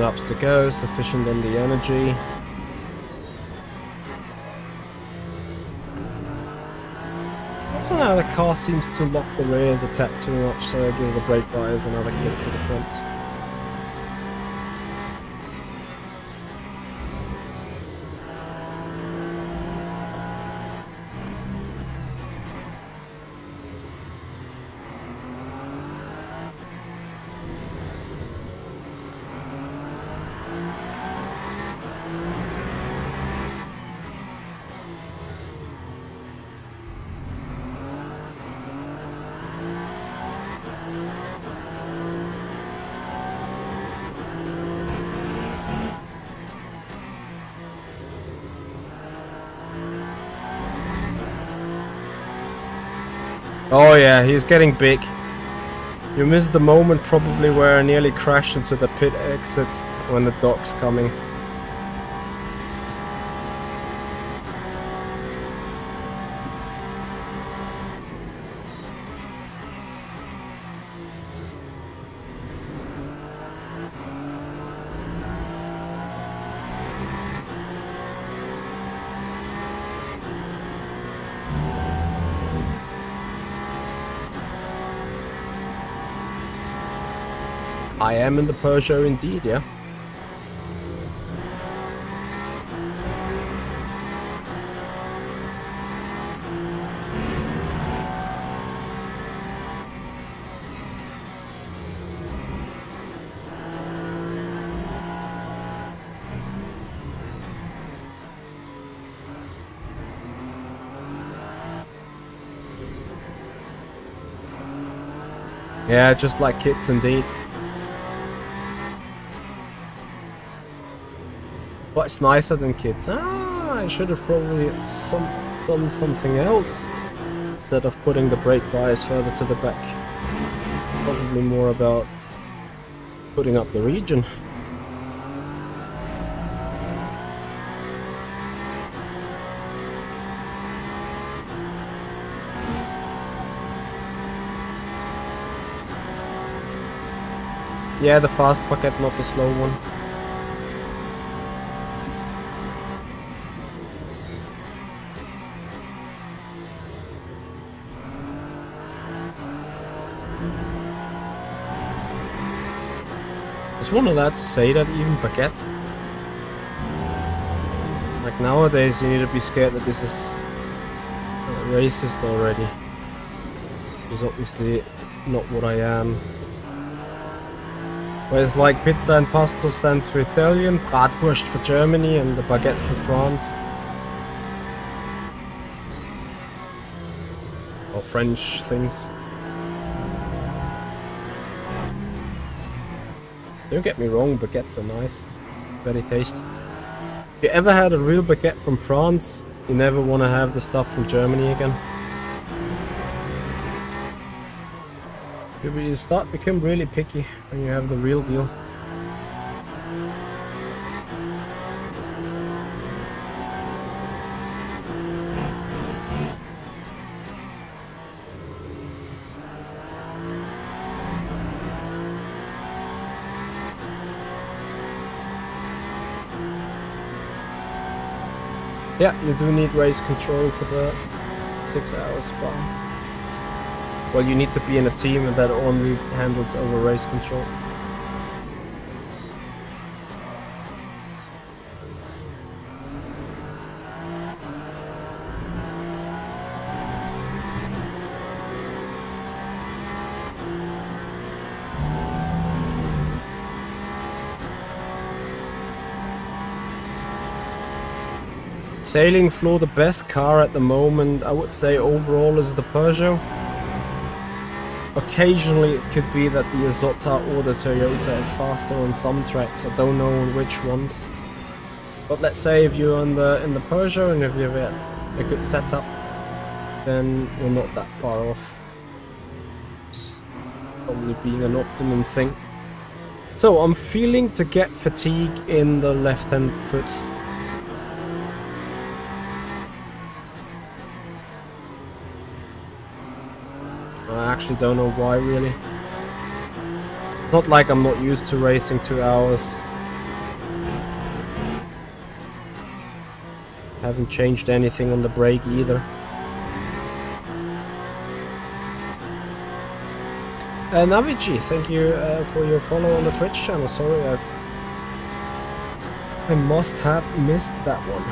Laps to go, sufficient on the energy. Also now the car seems to lock the rears a tad too much, so I give the brake bias another clip to the front. Oh yeah, he's getting big. You missed the moment probably where I nearly crashed into the pit exit when the dog's coming. I am in the Peugeot indeed, yeah. Yeah, just like kids indeed. But it's nicer than kids. Ah, I should have probably done something else instead of putting the brake bias further to the back. Probably more about putting up the region. Yeah, the fast bucket, not the slow one. Is one allowed to say that, even baguette? Like nowadays you need to be scared that this is racist already. Which is obviously not what I am. Whereas like pizza and pasta stands for Italian, Bratwurst for Germany, and the baguette for France. Or French things. Don't get me wrong, baguettes are nice. Very tasty. If you ever had a real baguette from France, you never want to have the stuff from Germany again. You become really picky when you have the real deal. Yeah, you do need race control for the 6 hours Spa. Well, you need to be in a team that only handles over race control. Sailing floor, the best car at the moment, I would say overall, is the Peugeot. Occasionally it could be that the Isotta or the Toyota is faster on some tracks. I don't know on which ones. But let's say if you're in the Peugeot and if you have a good setup, then you're not that far off. It's probably being an optimum thing. So I'm feeling to get fatigue in the left hand foot. I actually don't know why, really. Not like I'm not used to racing 2 hours. Haven't changed anything on the brake either. Navici, thank you for your follow on the Twitch channel. Sorry, I must have missed that one.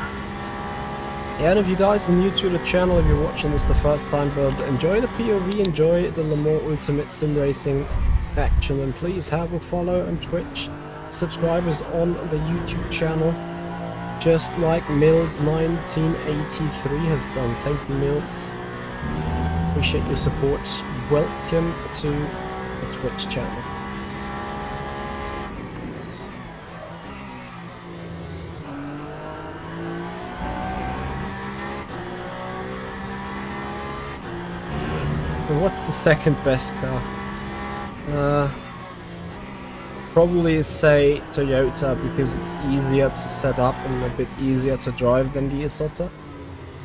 Yeah, and if you guys are new to the channel, if you're watching this the first time, but enjoy the POV, enjoy the Le Mans Ultimate Sim Racing action, and please have a follow on Twitch. Subscribers on the YouTube channel, just like Mills1983 has done. Thank you, Mills. Appreciate your support. Welcome to the Twitch channel. What's the second best car? Probably say Toyota, because it's easier to set up and a bit easier to drive than the Isotta.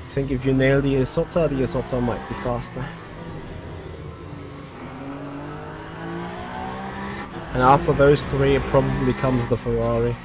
I think if you nail the Isotta might be faster. And after those three, it probably comes the Ferrari.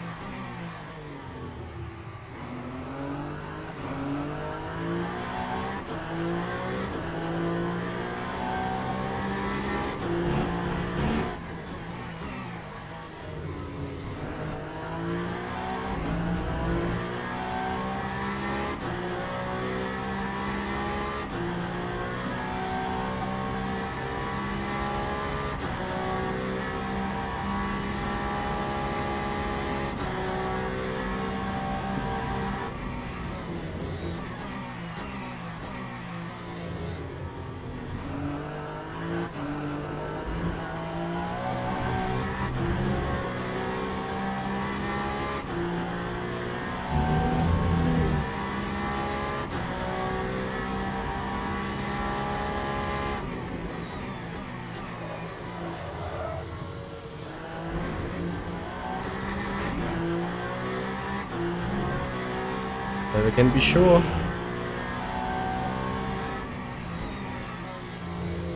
Never can be sure.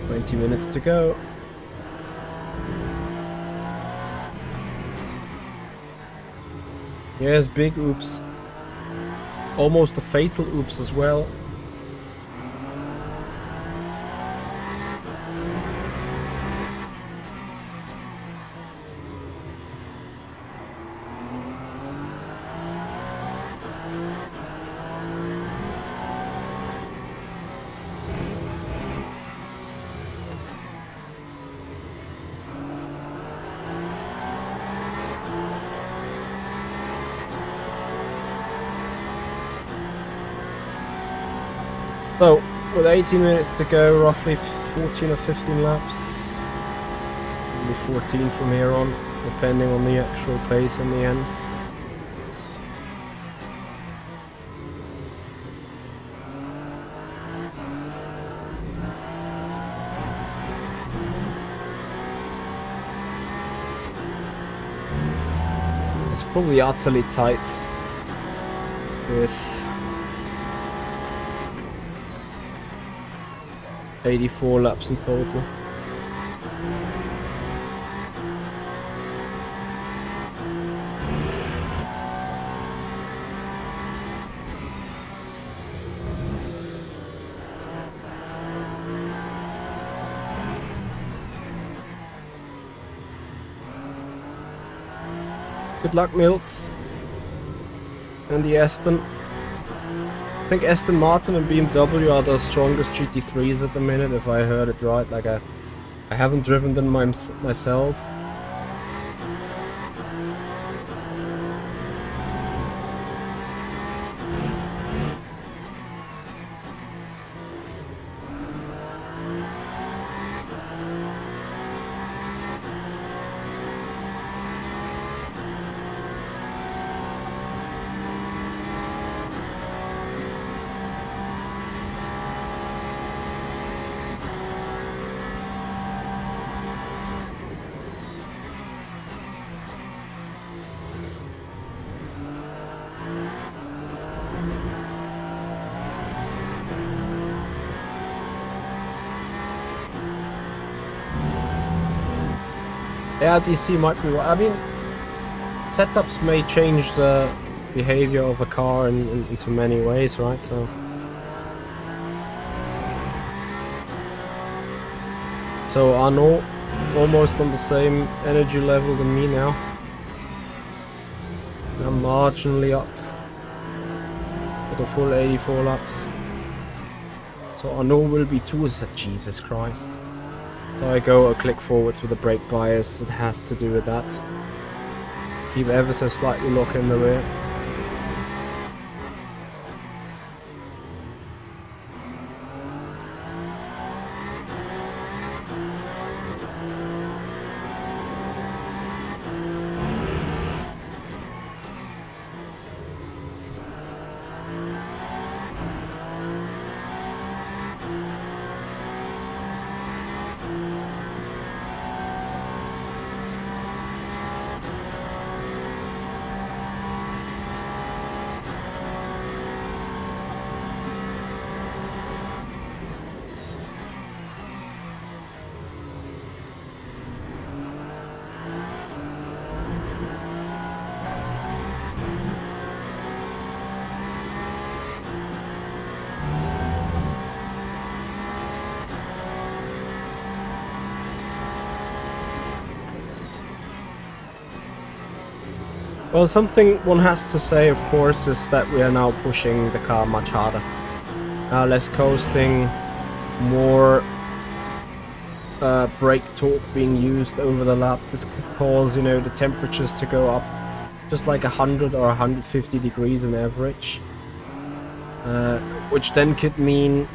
20 minutes to go. Yes, big oops. Almost a fatal oops as well. So, with 18 minutes to go, roughly 14 or 15 laps. Maybe 14 from here on, depending on the actual pace in the end. It's probably utterly tight with 84 laps in total. Good luck, Mills. And the Aston. I think Aston Martin and BMW are the strongest GT3s at the minute, if I heard it right. Like I haven't driven them myself. Yeah, DC might be right. I mean, setups may change the behavior of a car into many ways, right? So Arnaud almost on the same energy level than me now. I'm marginally up for the full 84 laps. So Arnaud will be 2. Jesus Christ. So I go a click forwards with the brake bias. It has to do with that. Keep ever so slightly lock in the rear. Well, something one has to say, of course, is that we are now pushing the car much harder. Less coasting, more brake torque being used over the lap. This could cause, you know, the temperatures to go up just like 100 or 150 degrees on average. Which then could mean,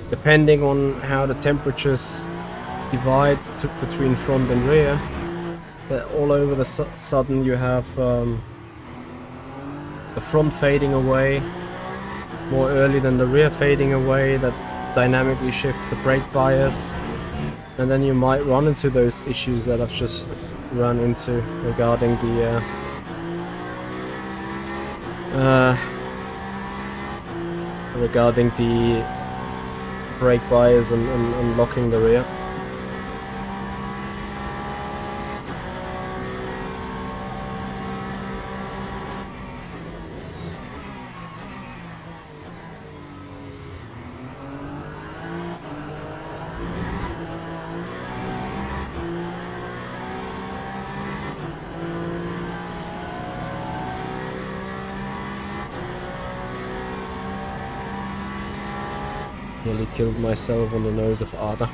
depending on how the temperatures divide between front and rear, that all over the sudden you have the front fading away more early than the rear fading away. That dynamically shifts the brake bias, and then you might run into those issues that I've just run into regarding the regarding the brake bias and locking the rear. Nearly killed myself on the nose of Ada.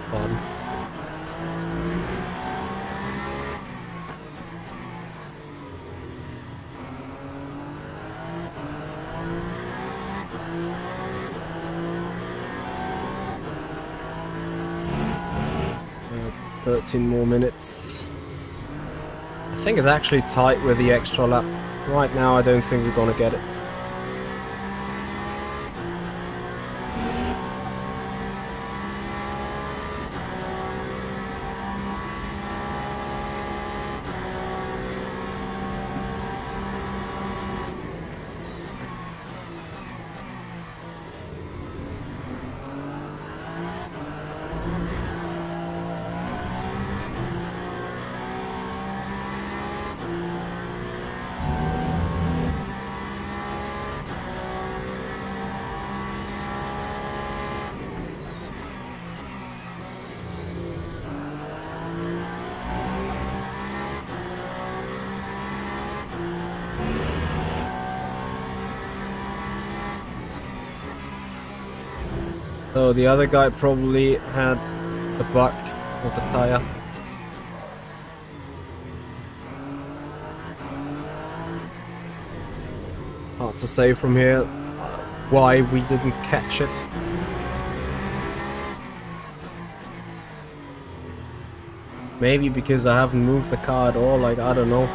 Pardon. Uh, 13 more minutes. I think it's actually tight with the extra lap. Right now I don't think we're gonna get it. So the other guy probably had the buck of the tire. Hard to say from here why we didn't catch it. Maybe because I haven't moved the car at all, like I don't know.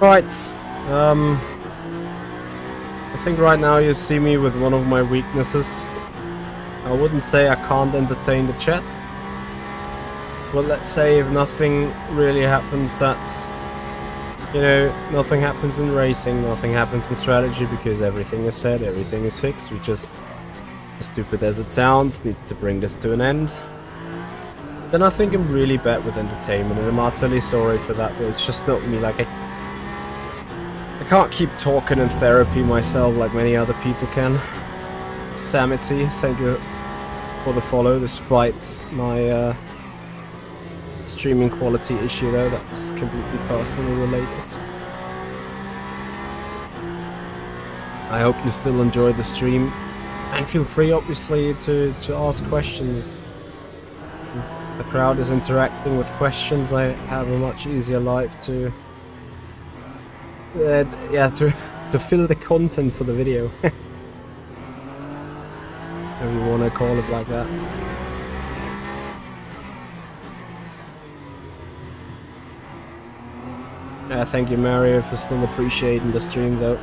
Right, I think right now you see me with one of my weaknesses. I wouldn't say I can't entertain the chat. Well, let's say if nothing really happens, that's, you know, nothing happens in racing, nothing happens in strategy, because everything is said, everything is fixed. We just, as stupid as it sounds, needs to bring this to an end. Then I think I'm really bad with entertainment, and I'm utterly sorry for that, but it's just not me. Like, I can't keep talking in therapy myself like many other people can. Samity, thank you for the follow, despite my streaming quality issue though, that's completely personally related. I hope you still enjoy the stream. And feel free, obviously, to ask questions. If the crowd is interacting with questions, I have a much easier life to... yeah, to fill the content for the video. If you want to call it like that. Thank you, Mario, for still appreciating the stream, though.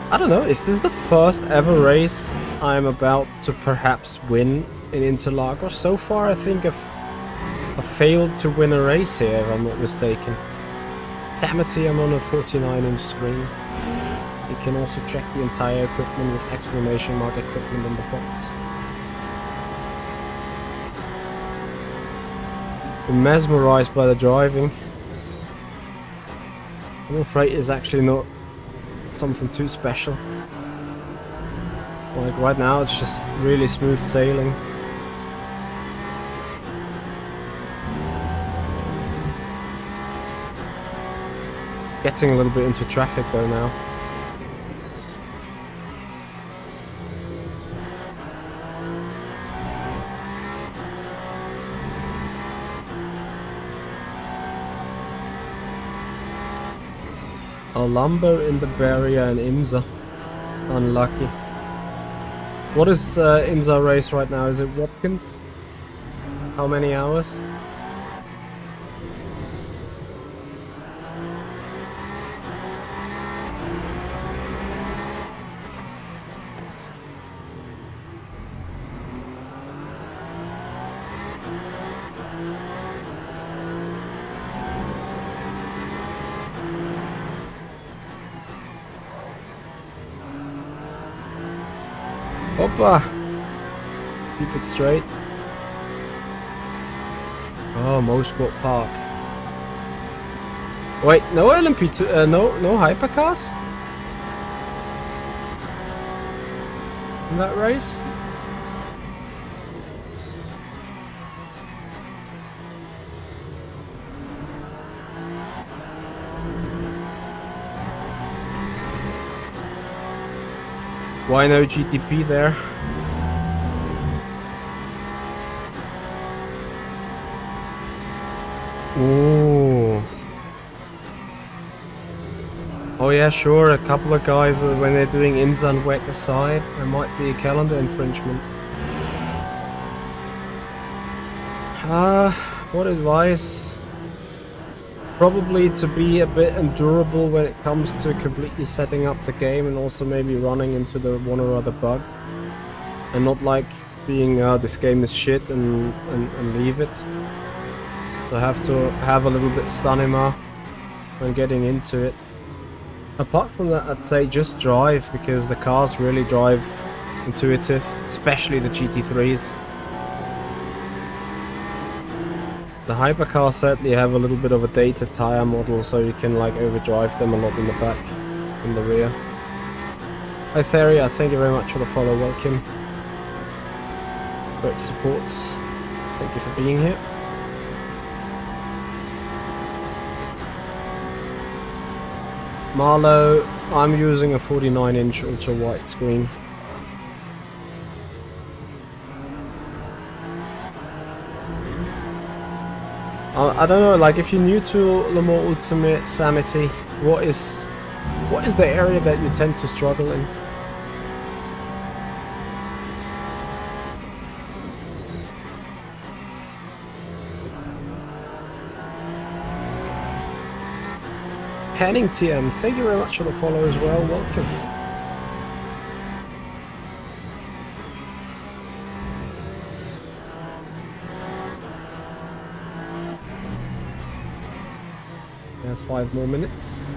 I don't know, is this the first ever race I'm about to perhaps win in Interlagos? So far, I think I've failed to win a race here, if I'm not mistaken. Samity, I'm on a 49-inch screen. You can also check the entire equipment with exclamation mark equipment in the box. I'm mesmerized by the driving. I'm afraid it's actually not something too special. Like right now it's just really smooth sailing. Getting a little bit into traffic though now. A lumber in the barrier in IMSA. Unlucky. What is IMSA race right now? Is it Watkins? How many hours? Hoppa! Keep it straight. Oh, Mosport Park. Wait, no LMP2, no hypercars? In that race? Why no GTP there? Ooh. Oh yeah, sure, a couple of guys when they're doing IMSA and WEC aside, there might be calendar infringements. What advice? Probably to be a bit endurable when it comes to completely setting up the game and also maybe running into the one or other bug. And not like being, this game is shit and leave it. So I have to have a little bit stamina when getting into it. Apart from that, I'd say just drive, because the cars really drive intuitive, especially the GT3s. The hypercars sadly have a little bit of a dated tire model, so you can like overdrive them a lot in the back, in the rear. Hi Theria, thank you very much for the follow, welcome. Great support, thank you for being here. Marlow, I'm using a 49-inch ultra wide screen. I don't know, like if you're new to Le Mans Ultimate Samity, what is the area that you tend to struggle in? Panning TM, thank you very much for the follow as well, welcome. We have 5 more minutes.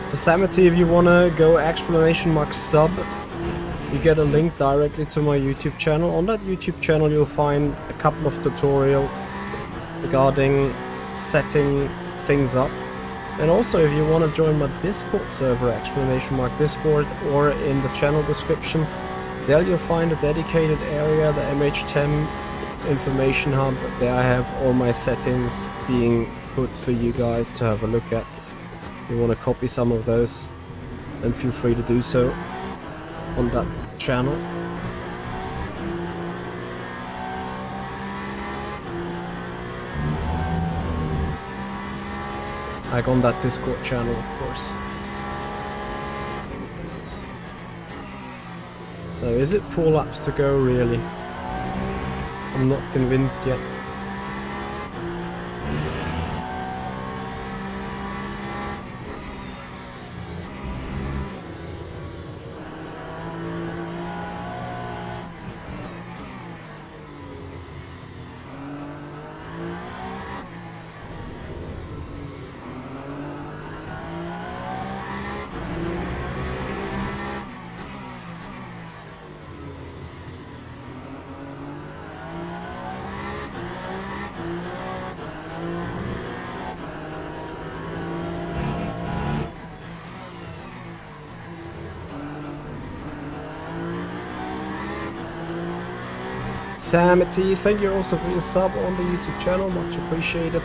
So Samity, if you wanna go !sub, you get a link directly to my YouTube channel. On that YouTube channel you'll find a couple of tutorials regarding setting things up And also, if you want to join my Discord server, !Discord, or in the channel description, there you'll find a dedicated area, the MH10 information hub. There I have all my settings being put for you guys to have a look at. If you want to copy some of those, then feel free to do so on that channel. Like on that Discord channel, of course. So is it 4 laps to go, really? I'm not convinced yet. Samity, thank you also for your sub on the YouTube channel, much appreciated.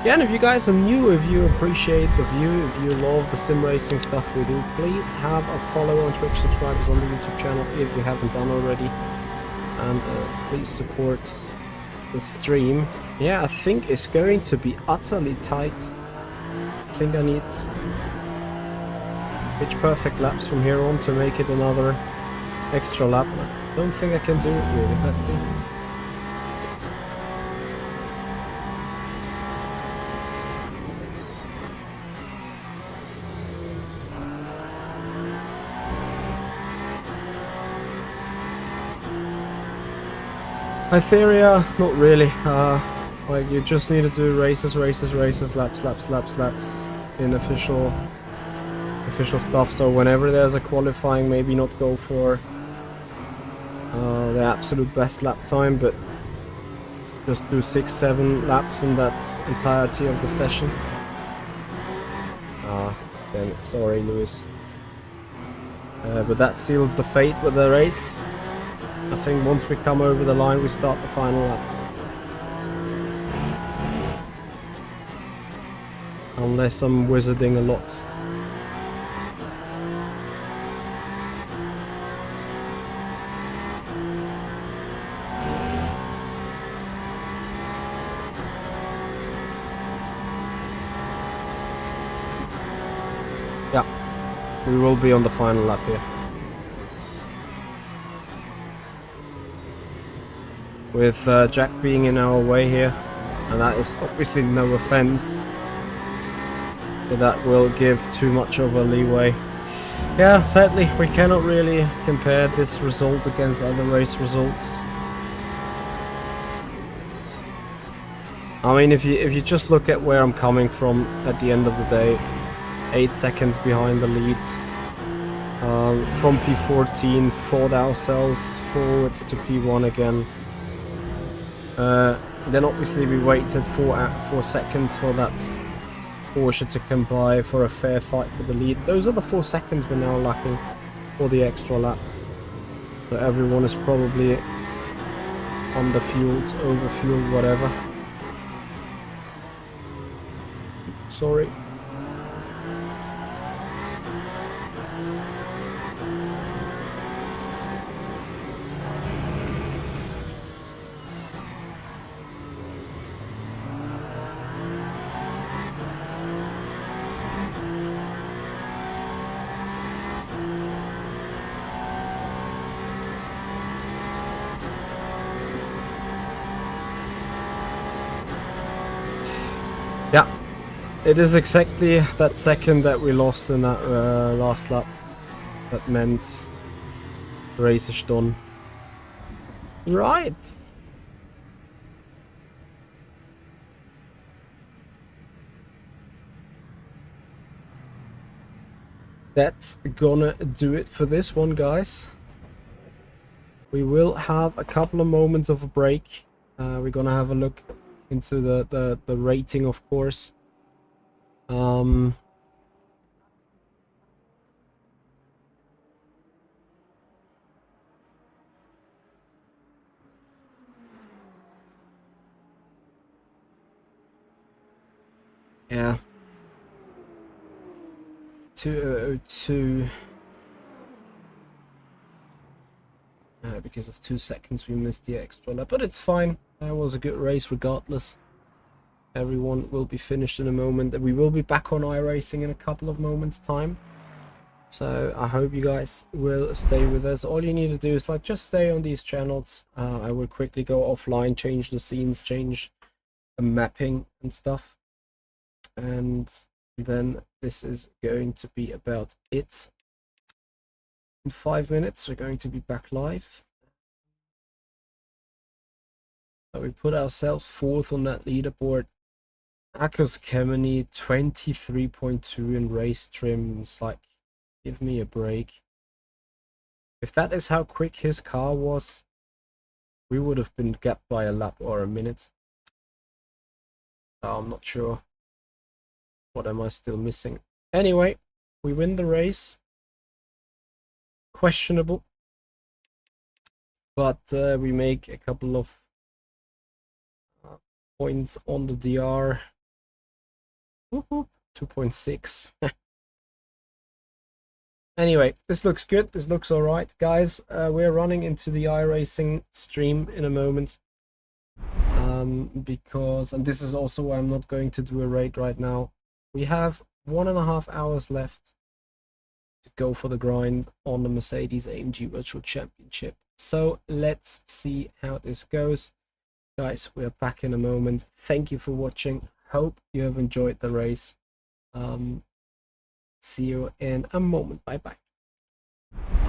Yeah, and if you guys are new, if you appreciate the view, if you love the sim racing stuff we do, please have a follow on Twitch, subscribers on the YouTube channel if you haven't done already, and please support the stream. Yeah, I think it's going to be utterly tight. I think I need pitch perfect laps from here on to make it another extra lap. I don't think I can do it really. Let's see. Etheria, not really. Like you just need to do races, laps in official stuff. So whenever there's a qualifying, maybe not go for the absolute best lap time, but just do 6-7 laps in that entirety of the session. Damn it, sorry Lewis. But that seals the fate with the race. I think once we come over the line, we start the final lap. Unless I'm wizarding a lot. Yeah, we will be on the final lap here. With Jack being in our way here, and that is obviously no offense, but that will give too much of a leeway. Yeah, sadly we cannot really compare this result against other race results. I mean, if you just look at where I'm coming from at the end of the day, 8 seconds behind the lead. From P14 fought ourselves forwards to P1 again. Then obviously we waited 4 seconds for that Porsche to come by for a fair fight for the lead. Those are the 4 seconds we're now lacking for the extra lap. So everyone is probably underfueled, overfueled, whatever. Sorry. Yeah, it is exactly that second that we lost in that last lap that meant the race is done. Right. That's gonna do it for this one, guys. We will have a couple of moments of a break. We're gonna have a look into the rating, of course. Um, yeah. 2002. Because of 2 seconds we missed the extra lap, but it's fine. That was a good race regardless. Everyone will be finished in a moment, and we will be back on iRacing in a couple of moments time. So I hope you guys will stay with us. All you need to do is like just stay on these channels. I will quickly go offline, change the scenes, change the mapping and stuff, and then this is going to be about it. In 5 minutes we're going to be back live. So we put ourselves fourth on that leaderboard. Akos Kemeny 23.2 in race trim. It's like, give me a break. If that is how quick his car was, we would have been gapped by a lap or a minute. I'm not sure. What am I still missing? Anyway, we win the race. Questionable. But we make a couple of points on the DR. 2.6. Anyway, this looks good. This looks all right, guys. We're running into the iRacing stream in a moment. Because, and this is also why I'm not going to do a raid right now. We have 1.5 hours left to go for the grind on the Mercedes AMG Virtual Championship. So let's see how this goes. Guys, we're back in a moment. Thank you for watching. Hope you have enjoyed the race. See you in a moment. Bye bye.